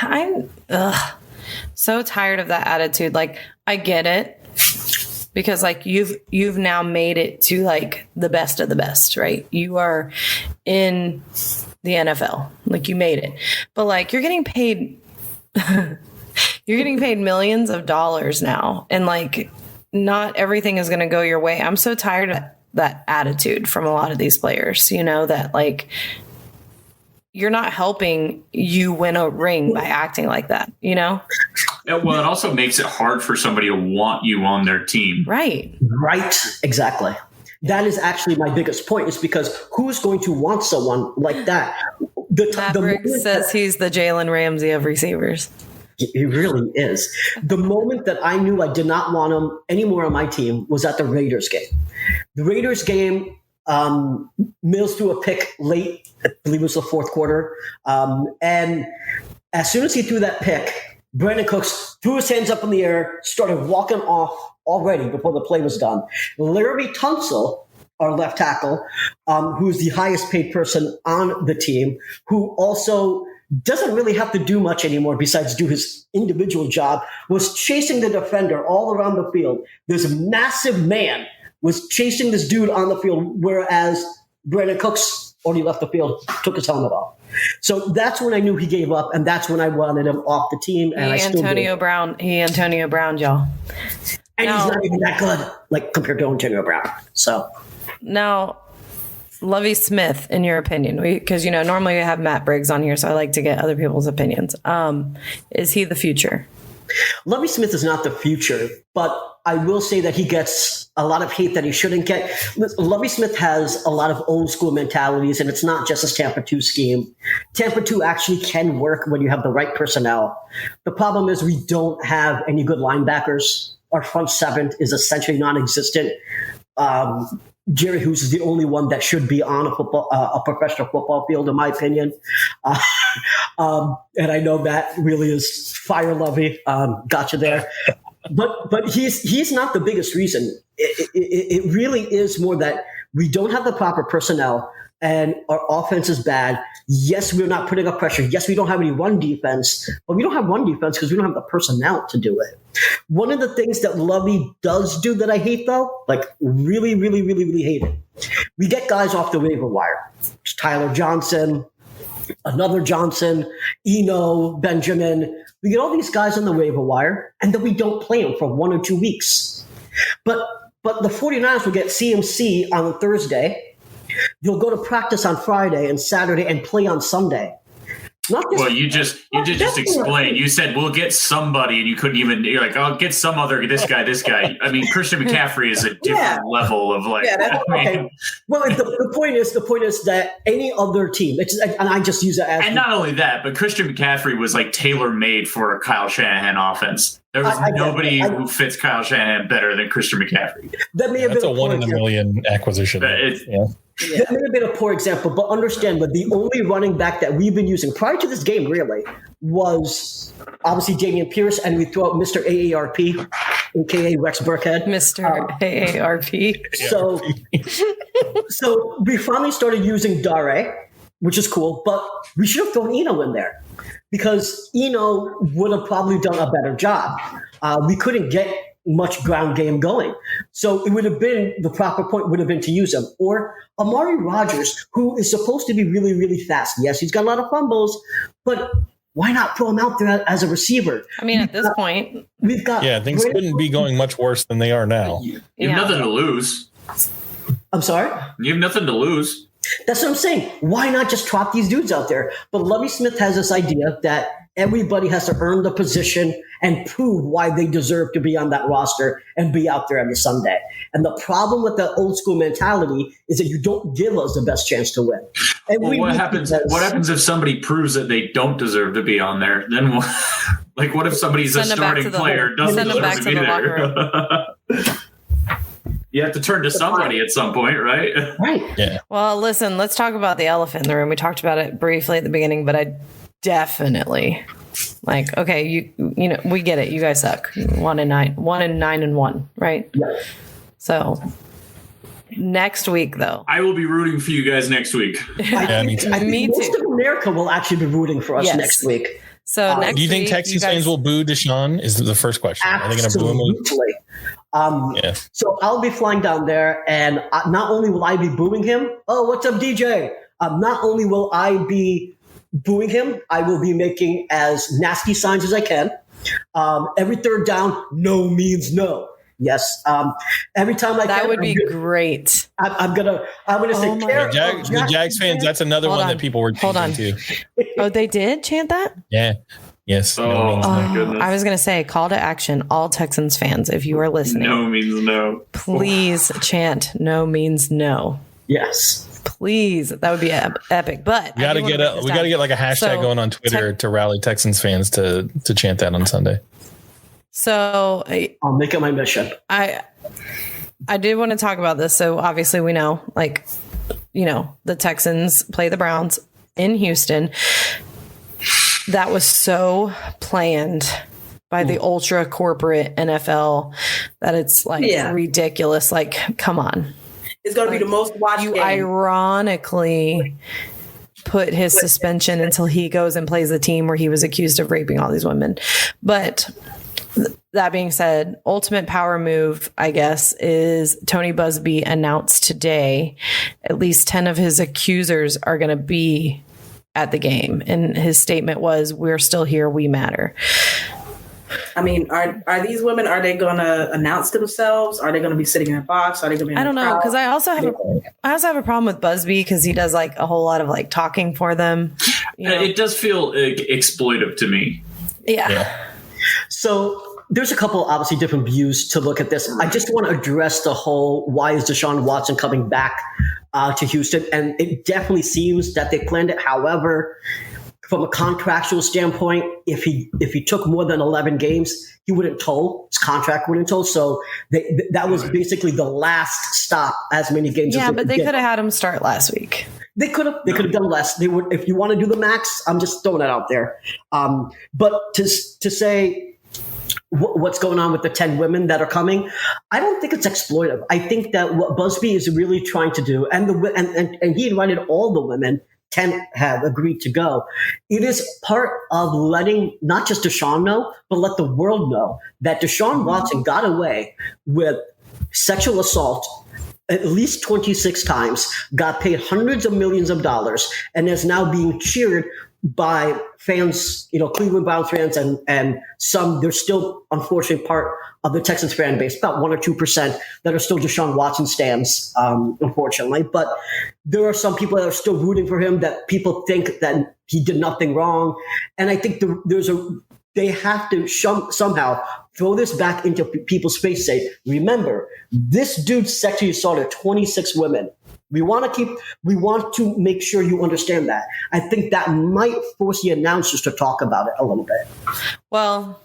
I'm so tired of that attitude. Like, I get it. Because like you've now made it to like the best of the best, right? You are in the NFL. Like you made it. But like you're getting paid millions of dollars now. And like not everything is gonna go your way. I'm so tired of that attitude from a lot of these players, that like you're not helping you win a ring by acting like that, Yeah, well, it also makes it hard for somebody to want you on their team. Right. Right. Exactly. That is actually my biggest point, is because who's going to want someone like that? Matt Briggs says he's the Jalen Ramsey of receivers. He really is. The moment that I knew I did not want him anymore on my team was at the Raiders game. The Raiders game, Mills threw a pick late, I believe it was the fourth quarter. And as soon as he threw that pick, Brandon Cooks threw his hands up in the air, started walking off already before the play was done. Larry Tunsil, our left tackle, who's the highest paid person on the team, who also doesn't really have to do much anymore besides do his individual job, was chasing the defender all around the field. This massive man was chasing this dude on the field, whereas Brandon Cooks already left the field, took his helmet off. So that's when I knew he gave up, and that's when I wanted him off the team. And Antonio Brown, y'all. And he's not even that good, like compared to Antonio Brown. So now, Lovie Smith, in your opinion, because normally we have Matt Briggs on here, so I like to get other people's opinions. Is he the future? Lovie Smith is not the future, but I will say that he gets a lot of hate that he shouldn't get. Lovie Smith has a lot of old school mentalities, and it's not just his Tampa 2 scheme. Tampa 2 actually can work when you have the right personnel. The problem is we don't have any good linebackers. Our front seven is essentially non-existent. Jerry Hughes is the only one that should be on a professional football field, in my opinion. And I know that really is fire Lovey. Gotcha there. But he's not the biggest reason. It really is more that we don't have the proper personnel and our offense is bad. Yes, we're not putting up pressure. Yes, we don't have any run defense, but we don't have run defense because we don't have the personnel to do it. One of the things that Lovey does do that I hate, though, like really, really, really, really hate it. We get guys off the waiver wire. It's Tyler Johnson, another Johnson, Eno, Benjamin. We get all these guys on the waiver wire, and then we don't play them for 1 or 2 weeks. But the 49ers will get CMC on Thursday. You'll go to practice on Friday and Saturday and play on Sunday. Well, you just explained. You said we'll get somebody, and you couldn't even. You're like, I'll get some other this guy. I mean, Christian McCaffrey is a different level of like. Yeah, okay. Well, the point is that any other team, and I just use it as. And not only that, but Christian McCaffrey was like tailor made for a Kyle Shanahan offense. There was nobody who fits Kyle Shanahan better than Christian McCaffrey. That may have That's been a 1 in a million acquisition. That may have been a poor example, but understand, but the only running back that we've been using prior to this game really was obviously Dameon Pierce, and we throw out Mr. AARP, aka Rex Burkhead. Mr. AARP. So we finally started using Dare, which is cool, but we should have thrown Eno in there because Eno would have probably done a better job. We couldn't get much ground game going. So it would have been, the proper point would have been to use him. Or Amari Rodgers, who is supposed to be really, really fast. Yes, he's got a lot of fumbles, but why not throw him out there as a receiver? I mean, at this point, we've got... Yeah, things couldn't be going much worse than they are now. You have nothing to lose. I'm sorry? You have nothing to lose. That's what I'm saying. Why not just trot these dudes out there? But Lovie Smith has this idea that everybody has to earn the position and prove why they deserve to be on that roster and be out there every Sunday. And the problem with the old school mentality is that you don't give us the best chance to win. And what happens if somebody proves that they don't deserve to be on there? Then what if somebody's a starting player doesn't deserve to be there? You have to turn to somebody at some point, right? Right. Yeah. Well, listen, let's talk about the elephant in the room. We talked about it briefly at the beginning, but I definitely okay, you know, we get it. You guys suck. 1-9-1, right? Yeah. So next week, though, I will be rooting for you guys next week. Me too. I think most of America will actually be rooting for us next week. So next Do you think week, Texans you guys- fans will boo Deshaun? Is the first question. Are they going to boo him? Absolutely. Yeah. So I'll be flying down there, and not only will I be booing him. Oh, what's up, DJ? Not only will I be booing him, I will be making as nasty signs as I can. Every third down, no means no. Yes. Every time I that can, would be great. I'm gonna say Oh my The Jags fans, that's another Hold one on. that people were Hold on. too. Oh, they did chant that? Yeah. Yes. Oh, my goodness. I was going to say, call to action, all Texans fans, if you are listening. No means no. Please chant no means no. yes. Please. That would be epic. But We got to get like a hashtag So, going on Twitter to rally Texans fans to chant that on Sunday. So I'll make it my mission. I did want to talk about this. So obviously we know, like, you know, the Texans play the Browns in Houston. That was so planned by the ultra corporate NFL that it's like ridiculous. Like, come on. It's going to be the most watched You game. ironically put his suspension until he goes and plays the team where he was accused of raping all these women. But that being said, ultimate power move, I guess, is Tony Busby announced today at least 10 of his accusers are going to be at the game. And his statement was, "We're still here. We matter." I mean, are these women, are they going to announce themselves? Are they going to be sitting in a box? Are they going to be in I don't the know, crowd? because I also have a problem with Busby because he does like a whole lot of like talking for them. You know? It does feel exploitive to me. Yeah. So there's a couple obviously different views to look at this. I just want to address the whole why is Deshaun Watson coming back to Houston? And it definitely seems that they planned it. However, from a contractual standpoint, if he took more than 11 games, he wouldn't toll. His contract wouldn't toll. So that was basically the last stop as many games. Yeah, as but they could could have had him start last week. They could have done less. They would, if you want to do the max. I'm just throwing that out there. But to say what's going on with the 10 women that are coming, I don't think it's exploitive. I think that what Busby is really trying to do, and he invited all the women. 10 have agreed to go. It is part of letting not just Deshaun know, but let the world know that Deshaun Watson got away with sexual assault at least 26 times, got paid hundreds of millions of dollars, and is now being cheered by fans, you know, Cleveland Browns fans, and some, they're still unfortunately part of the Texans fan base, about 1 or 2% that are still Deshaun Watson stands, unfortunately. But there are some people that are still rooting for him, that people think that he did nothing wrong. And I think they have to somehow throw this back into people's face, say, remember, this dude sexually assaulted 26 women. We want to make sure you understand that. I think that might force the announcers to talk about it a little bit. Well,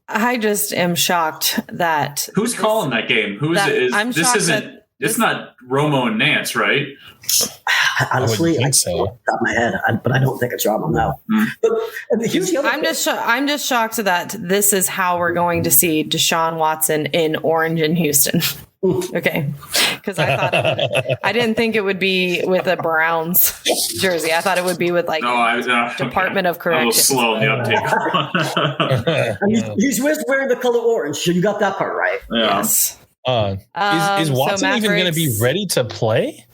I just am shocked that Who's calling that game? Who is it? I'm This shocked isn't. that It's not Romo and Nance, right? Honestly, think I so. can't top my head, but I don't think it's Romo now. But here's the other I'm just shocked that this is how we're going to see Deshaun Watson in orange in Houston. Okay, because I didn't think it would be with a Browns jersey. I thought it would be with like Department of Corrections. A little slow in the uptake. And he's wearing the color orange, so you got that part right. Yeah. Yes. Is Watson Matt even going to be Briggs- ready to play?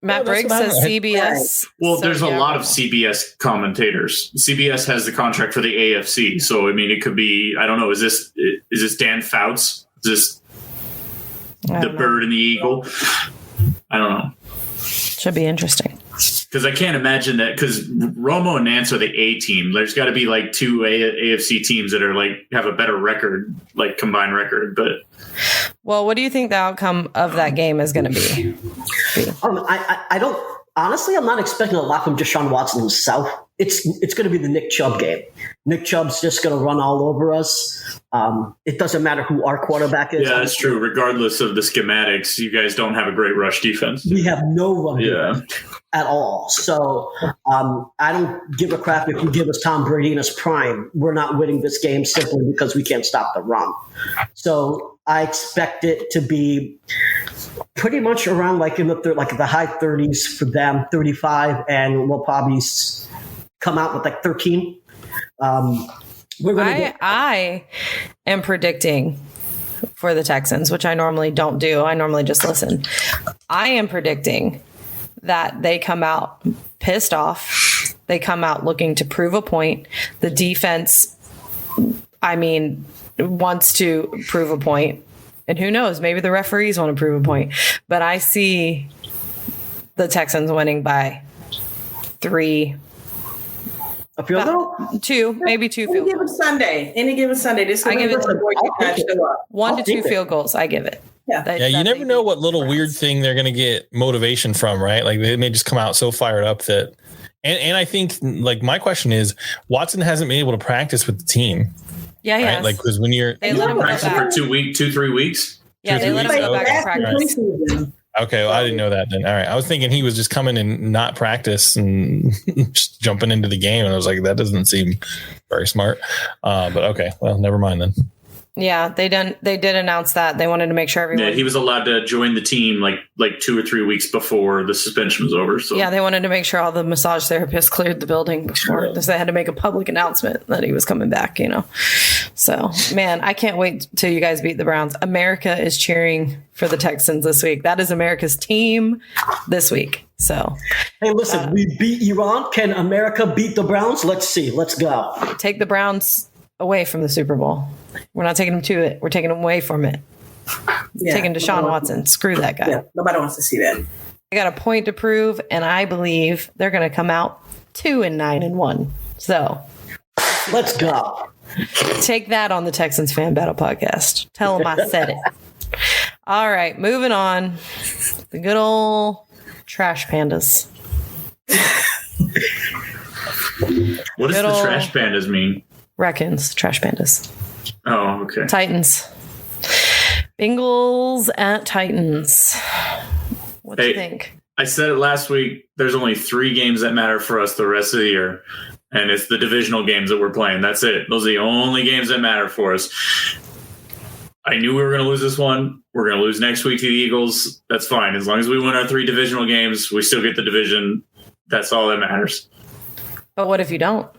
Matt Briggs says CBS. Well, So, there's a yeah. lot of CBS commentators. CBS has the contract for the AFC, so I mean, it could be. I don't know. Is this Dan Fouts? Is this the bird and the eagle? I don't know. Should be interesting. Because I can't imagine that. Because Romo and Nance are the A team. There's got to be like two AFC teams that are like have a better record, like combined record. But Well, what do you think the outcome of that game is going to be? I don't. Honestly, I'm not expecting a lot from Deshaun Watson himself. It's going to be the Nick Chubb game. Nick Chubb's just going to run all over us. It doesn't matter who our quarterback is. yeah, that's true. Regardless of the schematics, you guys don't have a great rush defense. We have no run Yeah. at all. So I don't give a crap if you give us Tom Brady in his prime. We're not winning this game simply because we can't stop the run. So I expect it to be pretty much around like in the high 30s for them, 35, and we'll probably come out with like 13. We're going to get. I am predicting for the Texans, which I normally don't do. I normally just listen. I am predicting that they come out pissed off. They come out looking to prove a point. The defense, wants to prove a point. And who knows, maybe the referees want to prove a point. But I see the Texans winning by 3. A field goal? 2, maybe 2 field goals. Any given Sunday. This I give it to 1 to 2 field goals. I give it. Yeah. You never know what little weird thing they're going to get motivation from, right? Like they may just come out so fired up that, and I think like my question is, Watson hasn't been able to practice with the team. Yeah, yeah. Right? Like because when you're they let him go for back. 3 weeks. Yeah, they let him go back and practice. Okay, well, I didn't know that then. All right. I was thinking he was just coming and not practice and just jumping into the game. And I was like, that doesn't seem very smart. But okay, well, never mind then. Yeah, they did announce that. They wanted to make sure everyone. Yeah, he was allowed to join the team like 2 or 3 weeks before the suspension was over. So yeah, they wanted to make sure all the massage therapists cleared the building before because they had to make a public announcement that he was coming back, So, man, I can't wait till you guys beat the Browns. America is cheering for the Texans this week. That is America's team this week. So, hey, listen, we beat Iran. Can America beat the Browns? Let's see. Let's go. Take the Browns away from the Super Bowl. We're not taking them to it. We're taking them away from it. Taking Deshaun Watson. Screw that guy. Yeah, nobody wants to see that. I got a point to prove, and I believe they're going to come out 2-9-1. So let's go. Take that on the Texans Fan Battle Podcast. Tell them I said it. All right, moving on. The good old trash pandas. What does the trash pandas mean? Raccoons, trash pandas. Oh, okay. Titans. Bengals at Titans. What do you think? I said it last week. There's only 3 games that matter for us the rest of the year. And it's the divisional games that we're playing. That's it. Those are the only games that matter for us. I knew we were going to lose this one. We're going to lose next week to the Eagles. That's fine. As long as we win our 3 divisional games, we still get the division. That's all that matters. But what if you don't?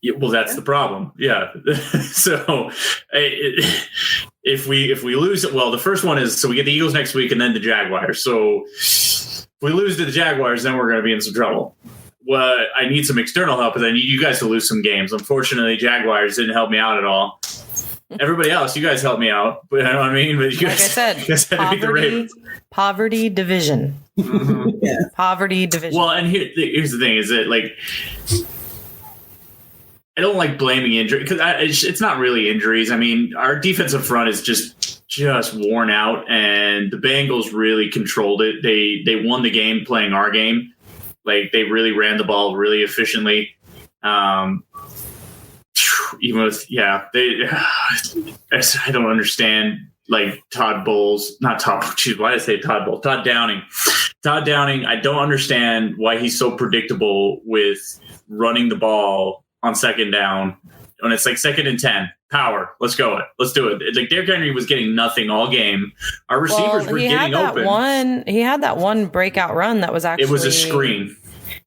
Yeah, well, that's the problem. Yeah. So if we lose, well, the first one is, so we get the Eagles next week and then the Jaguars. So if we lose to the Jaguars, then we're going to be in some trouble. Well, I need some external help, but I need you guys to lose some games. Unfortunately, Jaguars didn't help me out at all. Everybody else, you guys helped me out. But you know what I mean? But you guys, like I said, poverty division. Mm-hmm. Yeah. Poverty division. Well, and here's the thing: is that like I don't like blaming injury because it's not really injuries. I mean, our defensive front is just worn out, and the Bengals really controlled it. They won the game playing our game. Like they really ran the ball really efficiently. Even with I don't understand like Todd Bowles, not Todd. Geez, why did I say Todd Bowles? Todd Downing. I don't understand why he's so predictable with running the ball on second down when it's like 2nd and 10. Power. Let's go. Let's do it. Like Derrick Henry was getting nothing all game. Our receivers were getting open. He had that one breakout run that was actually. It was a screen.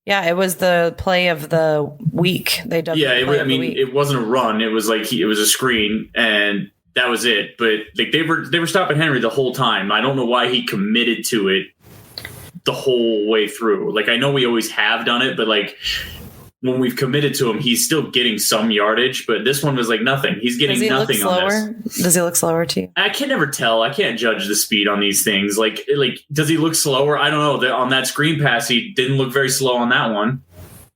Yeah, it was the play of the week. They did. Yeah, it wasn't a run. It was like it was a screen, and that was it. But like they were stopping Henry the whole time. I don't know why he committed to it the whole way through. Like I know we always have done it, but like when we've committed to him, he's still getting some yardage. But this one was like nothing. He's getting nothing on this. Does he look slower to you? I can never tell. I can't judge the speed on these things. Like, does he look slower? I don't know. On that screen pass, he didn't look very slow on that one.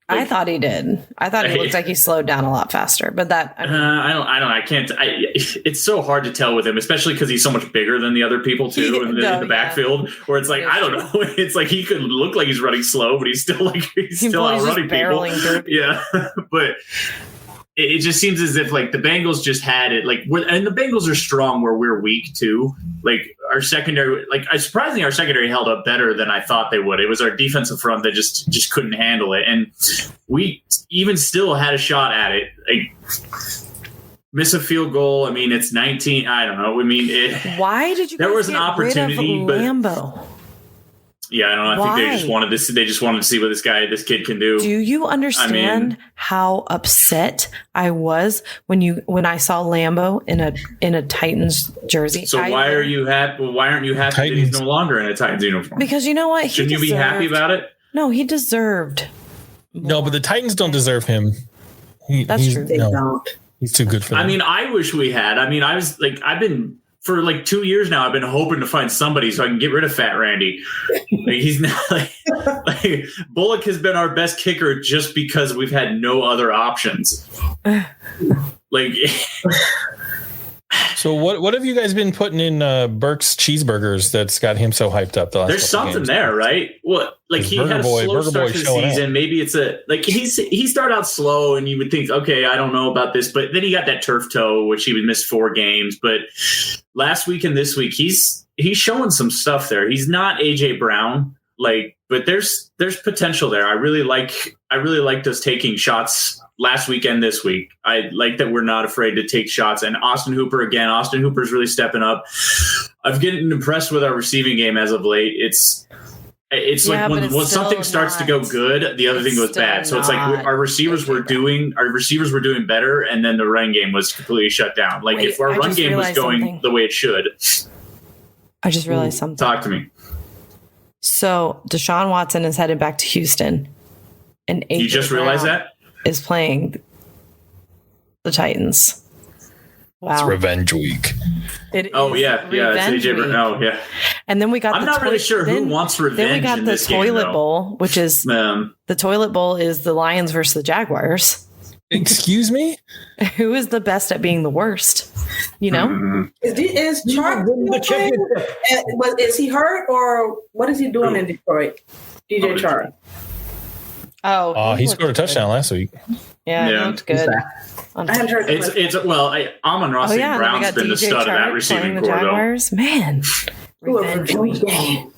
Like, I thought he did. I thought he looked like he slowed down a lot faster. But that I can't. It's so hard to tell with him, especially because he's so much bigger than the other people too in the backfield. Where it's like I don't know. It's like he could look like he's running slow, but he's still outrunning people. Yeah, but it just seems as if like the Bengals just had it. Like, and the Bengals are strong where we're weak too. Like our secondary, surprisingly, our secondary held up better than I thought they would. It was our defensive front that just couldn't handle it, and we even still had a shot at it. Like, miss a field goal. I mean, it's 19. I don't know. I mean, why did you? There was an opportunity, but Lambeau? Yeah, I don't know. I think they just wanted this. They just wanted to see what this kid can do. Do you understand how upset I was when I saw Lambo in a Titans jersey? So why are you happy? Why aren't you happy that he's no longer in a Titans uniform? Because you know what? Shouldn't you be happy about it? No, he deserved more. No, but the Titans don't deserve him. That's true. They don't. He's too good for them. I mean, I wish we had. I mean, I've been for like 2 years now. I've been hoping to find somebody so I can get rid of Fat Randy. Like, he's not like Bullock has been our best kicker just because we've had no other options. Like, so what have you guys been putting in Burke's cheeseburgers that's got him so hyped up? There's something there, right? What, like he had a slow start to the season. Maybe it's he started out slow, and you would think, okay, I don't know about this, but then he got that turf toe, which he would miss 4 games. But last week and this week, he's showing some stuff there. He's not AJ Brown, but there's potential there. I really liked us taking shots last week and this week. I like that we're not afraid to take shots. And Austin Hooper's really stepping up. I've getting impressed with our receiving game as of late. It's like when something starts to go good, the other thing goes bad. So it's like our receivers were doing better, and then the run game was completely shut down. Like, if our run game was going the way it should. I just realized something. Talk to me. So Deshaun Watson is headed back to Houston, and AJ You just realized that? Is playing the Titans. Wow. It's revenge week. It's AJ Brown. Oh, yeah. And then we got I'm not really sure who wants revenge. Then we got in the this toilet game, bowl, which is the toilet bowl is the Lions versus the Jaguars. Excuse me? Who is the best at being the worst? You know? Mm-hmm. Is Chark is he hurt, or what is he doing in Detroit? DJ Chark. Oh, he scored a touchdown last week. Yeah, he looked good. I haven't heard. Amon-Ra St. Brown's been the stud of that receiving core, Jaguars. though. Man, revenge game.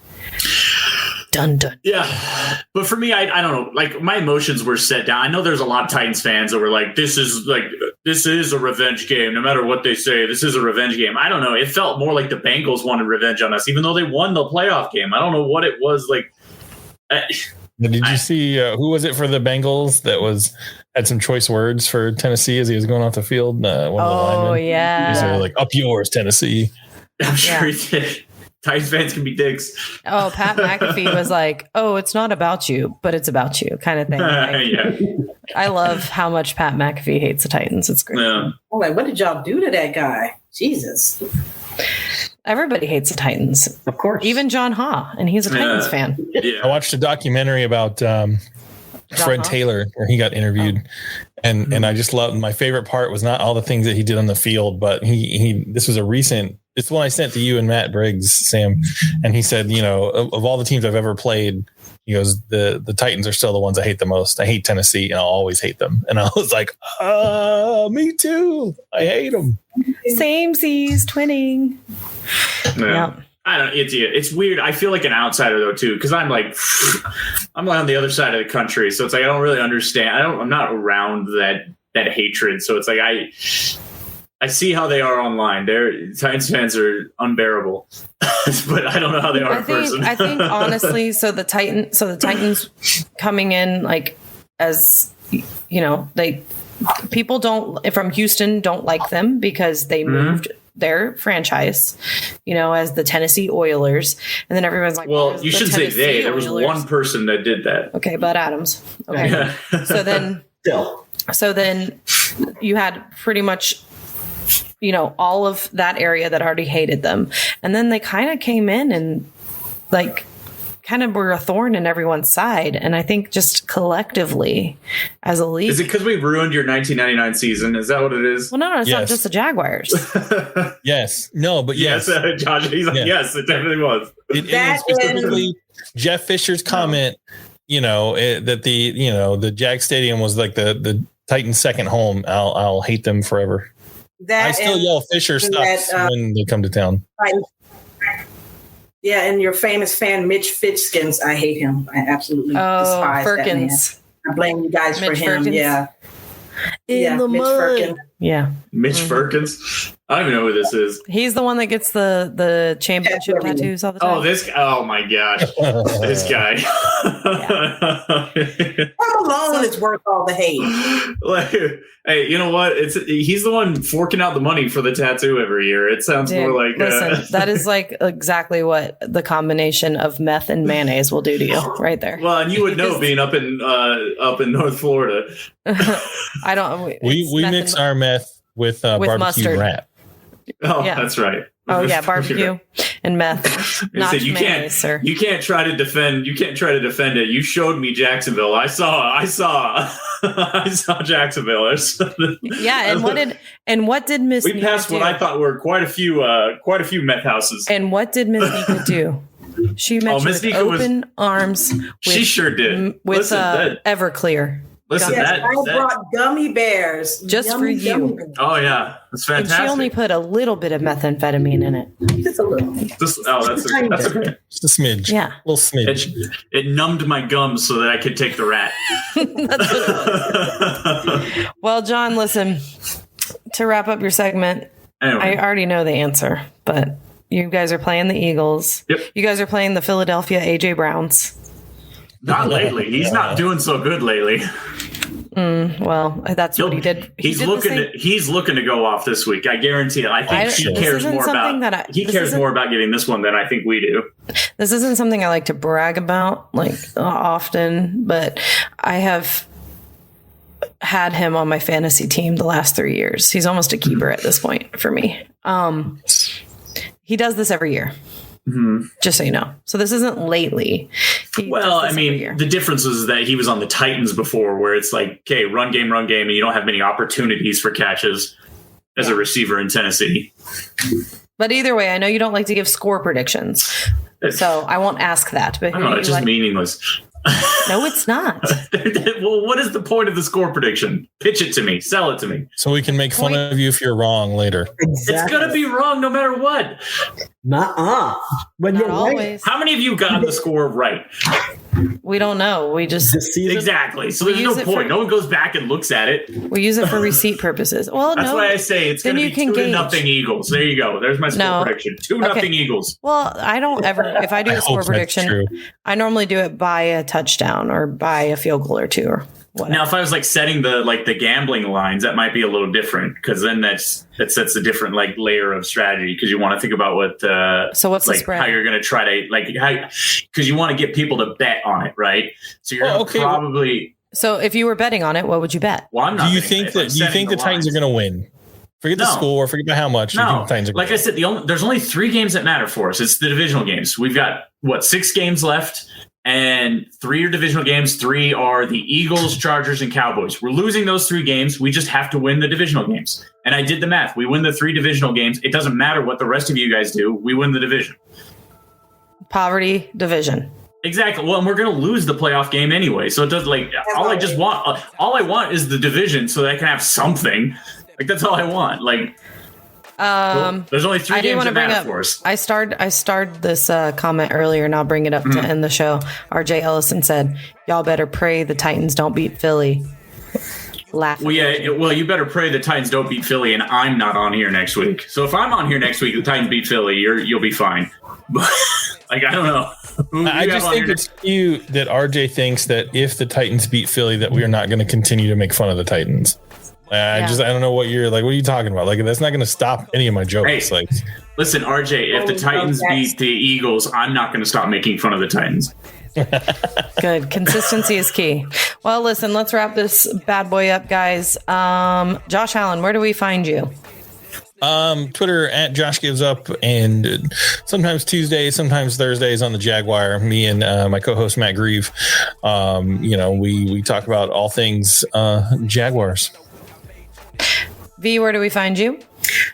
Dun dun. Yeah, but for me, I don't know. Like, my emotions were set down. I know there's a lot of Titans fans that were like, "This is a revenge game. No matter what they say, this is a revenge game." I don't know. It felt more like the Bengals wanted revenge on us, even though they won the playoff game. I don't know what it was like. Did you see who was it for the Bengals that had some choice words for Tennessee as he was going off the field? One of the linemen. Yeah. These are like, "Up yours, Tennessee." I'm sure he did. Titans fans can be dicks. Oh, Pat McAfee was like, "Oh, it's not about you, but it's about you," kind of thing. Like, yeah. I love how much Pat McAfee hates the Titans. It's great. Yeah. I'm like, what did y'all do to that guy? Jesus. Everybody hates the Titans. Of course. Even John Ha, and he's a Titans fan. Yeah. I watched a documentary about Fred Taylor where he got interviewed. And I just loved, my favorite part was not all the things that he did on the field, but this was it's one I sent to you and Matt Briggs, Sam. And he said, of all the teams I've ever played, he goes, the Titans are still the ones I hate the most. I hate Tennessee, and I'll always hate them. And I was like, me too. I hate them. Samesies, twinning. Yeah. I don't. It's weird. I feel like an outsider though too, because I'm like on the other side of the country, so it's like I don't really understand. I'm not around that hatred, so it's like I see how they are online. Titans fans are unbearable, but I don't know how they are in person. I think honestly, so the Titans coming in like as people from Houston don't like them because they moved their franchise, as the Tennessee Oilers, and then everyone's like, well, you shouldn't say they. There was one person that did that. Okay, Bud Adams. Okay, so then you had pretty much all of that area that already hated them, and then they kind of came in and kind of were a thorn in everyone's side. And I think just collectively as a league. Is it because we ruined your 1999 season? Is that what it is? Well, no, it's not just the Jaguars. Yes. No, but yes. Josh, he's like, yes, it definitely was. It specifically Jeff Fisher's comment, that the Jag Stadium was like the Titans' second home. I'll hate them forever. I still yell Fisher sucks when they come to town. Yeah, and your famous fan, Mitch Fitzkins, I hate him. I absolutely despise that man. I blame you guys for him. Firkins. Yeah. In the Mitch mud. Firkins. Yeah. Mitch Firkins. I don't even know who this is. He's the one that gets the championship tattoos all the time. Oh, oh my gosh. This guy. Him alone is worth all the hate. Hey, you know what? He's the one forking out the money for the tattoo every year. It sounds more like listen, that is like exactly what the combination of meth and mayonnaise will do to you right there. Well, and you would know being up in North Florida. I don't. We mix our meth with barbecue mustard. wrap. Oh, Yeah. that's right. Oh yeah, barbecue and meth. Not You mayonnaise, sir. You can't try to defend. You can't try to defend it. You showed me Jacksonville. I saw Jacksonville. Yeah, and what did Miss We Nika passed do? what I thought were quite a few meth houses. And what did Miss Nika do? She met you Miss with Nika open arms. She sure did. With Listen, Everclear. Listen, Yes, I brought gummy bears. Just for Yummy gummy you. bears. Oh yeah, that's And fantastic. she only put a little bit of methamphetamine in it. Just a little. that's okay. Just a smidge. Yeah. A little smidge. It numbed my gums so that I could take the rat. Well, John, listen, to wrap up your segment, Anyway. I already know the answer, but you guys are playing the Eagles. Yep. You guys are playing the Philadelphia AJ Browns. Not lately. He's not doing so good lately. Well, that's what he did. He's looking to go off this week. I guarantee it. I think he cares more about getting this one than I think we do. This isn't something I like to brag about often, but I have had him on my fantasy team the last 3 years. He's almost a keeper at this point for me. He does this every year. Mm-hmm. Just so you know. So this isn't lately. The difference is that he was on the Titans before, where it's like, okay, run game, and you don't have many opportunities for catches as a receiver in Tennessee. But either way, I know you don't like to give score predictions, so I won't ask that. But I don't know, it's just meaningless. No, it's not. Well, what is the point of the score prediction? Pitch it to me. Sell it to me. So we can make fun of you if you're wrong later. Exactly. It's going to be wrong no matter what. Nuh-uh. When Not you're always. How many of you got the score right? We don't know. We just this season, Exactly. So there's no point. No one goes back and looks at it. we use it for receipt purposes. Well, That's why I say it's going to be 2-0 Eagles. There you go. There's my score prediction. 2-0 Eagles. Well, I don't ever. If I do a score prediction, I normally do it by a touchdown or by a field goal or two or whatever. Now, if I was setting the gambling lines, that might be a little different because then that sets a different layer of strategy because you want to think about what so what's the spread? How you're going to try to because you want to get people to bet on it, right? So you're probably. So if you were betting on it, what would you bet? Well, I'm not. Do you think the Titans are going to win? Forget the score. Forget how much. No, the Titans are like I said, there's only 3 games that matter for us. It's the divisional games. We've got 6 games left. And 3 are divisional games. 3 are the Eagles, Chargers, and Cowboys. We're losing those 3 games. We just have to win the divisional games. And I did the math. We win the 3 divisional games. It doesn't matter what the rest of you guys do. We win the division. Poverty division. Exactly. Well, and we're going to lose the playoff game anyway. So it does all I want is the division so that I can have something. That's all I want. There's only 3 games that matter for us. I started this comment earlier, and I'll bring it up to end the show. RJ Ellison said, "Y'all better pray the Titans don't beat Philly." Laughing. Well, yeah. Well, you better pray the Titans don't beat Philly, and I'm not on here next week. So if I'm on here next week, the Titans beat Philly, you'll be fine. But I don't know. I just think it's cute that RJ thinks that if the Titans beat Philly, that we are not going to continue to make fun of the Titans. I don't know what you're what are you talking about? That's not going to stop any of my jokes. Hey, listen, RJ, if the Titans beat the Eagles, I'm not going to stop making fun of the Titans. Good. Consistency is key. Well, listen, let's wrap this bad boy up, guys. Josh Allen, where do we find you? Twitter at Josh Gives Up, and sometimes Tuesdays, sometimes Thursdays on the Jaguar. Me and my co-host Matt Grieve. We talk about all things Jaguars. V, where do we find you?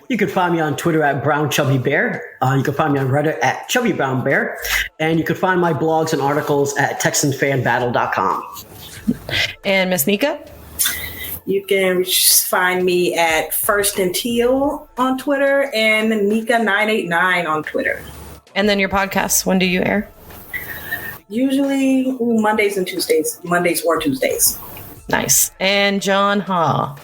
You can find me on Twitter at Brown Chubby Bear. You can find me on Reddit at Chubby Brown Bear. And you can find my blogs and articles at TexanFanBattle.com. And Miss Nika? You can find me at First and Teal on Twitter and Nika989 on Twitter. And then your podcasts, when do you air? Usually Mondays or Tuesdays. Nice. And John Ha.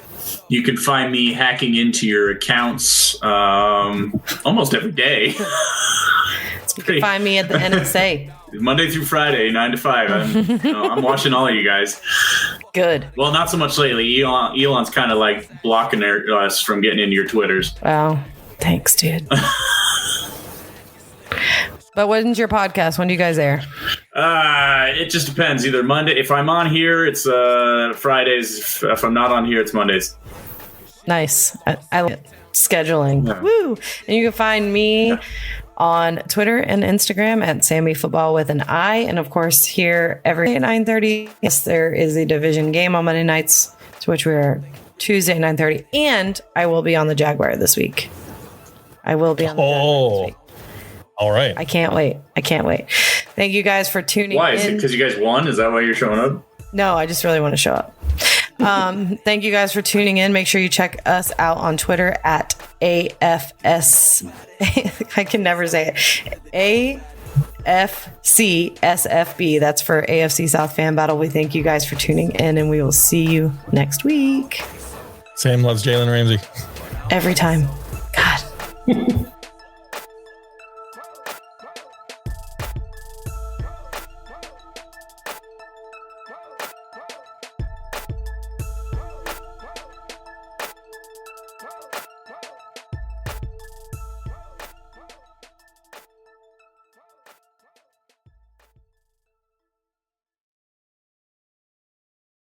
You can find me hacking into your accounts almost every day. You can find me at the NSA. Monday through Friday, 9 to 5. I'm watching all of you guys. Good. Well, not so much lately. Elon's kind of like blocking us from getting into your Twitters. Wow. Thanks, dude. But when's your podcast? When do you guys air? It just depends. Either Monday. If I'm on here, it's Fridays. If I'm not on here, it's Mondays. Nice. I like scheduling. Yeah. Woo! And you can find me on Twitter and Instagram at Sammy Football with an I. And of course, here every day at 9:30. Yes, there is a division game on Monday nights, to which we're Tuesday at 9:30. And I will be on the Jaguar this week. I will be on the Jaguar this week. All right. I can't wait. Thank you guys for tuning in. Why? Is it because you guys won? Is that why you're showing up? No, I just really want to show up. Thank you guys for tuning in. Make sure you check us out on Twitter at AFS. I can never say it. AFCSFB. That's for AFC South Fan Battle. We thank you guys for tuning in, and we will see you next week. Sam loves Jalen Ramsey. Every time. God.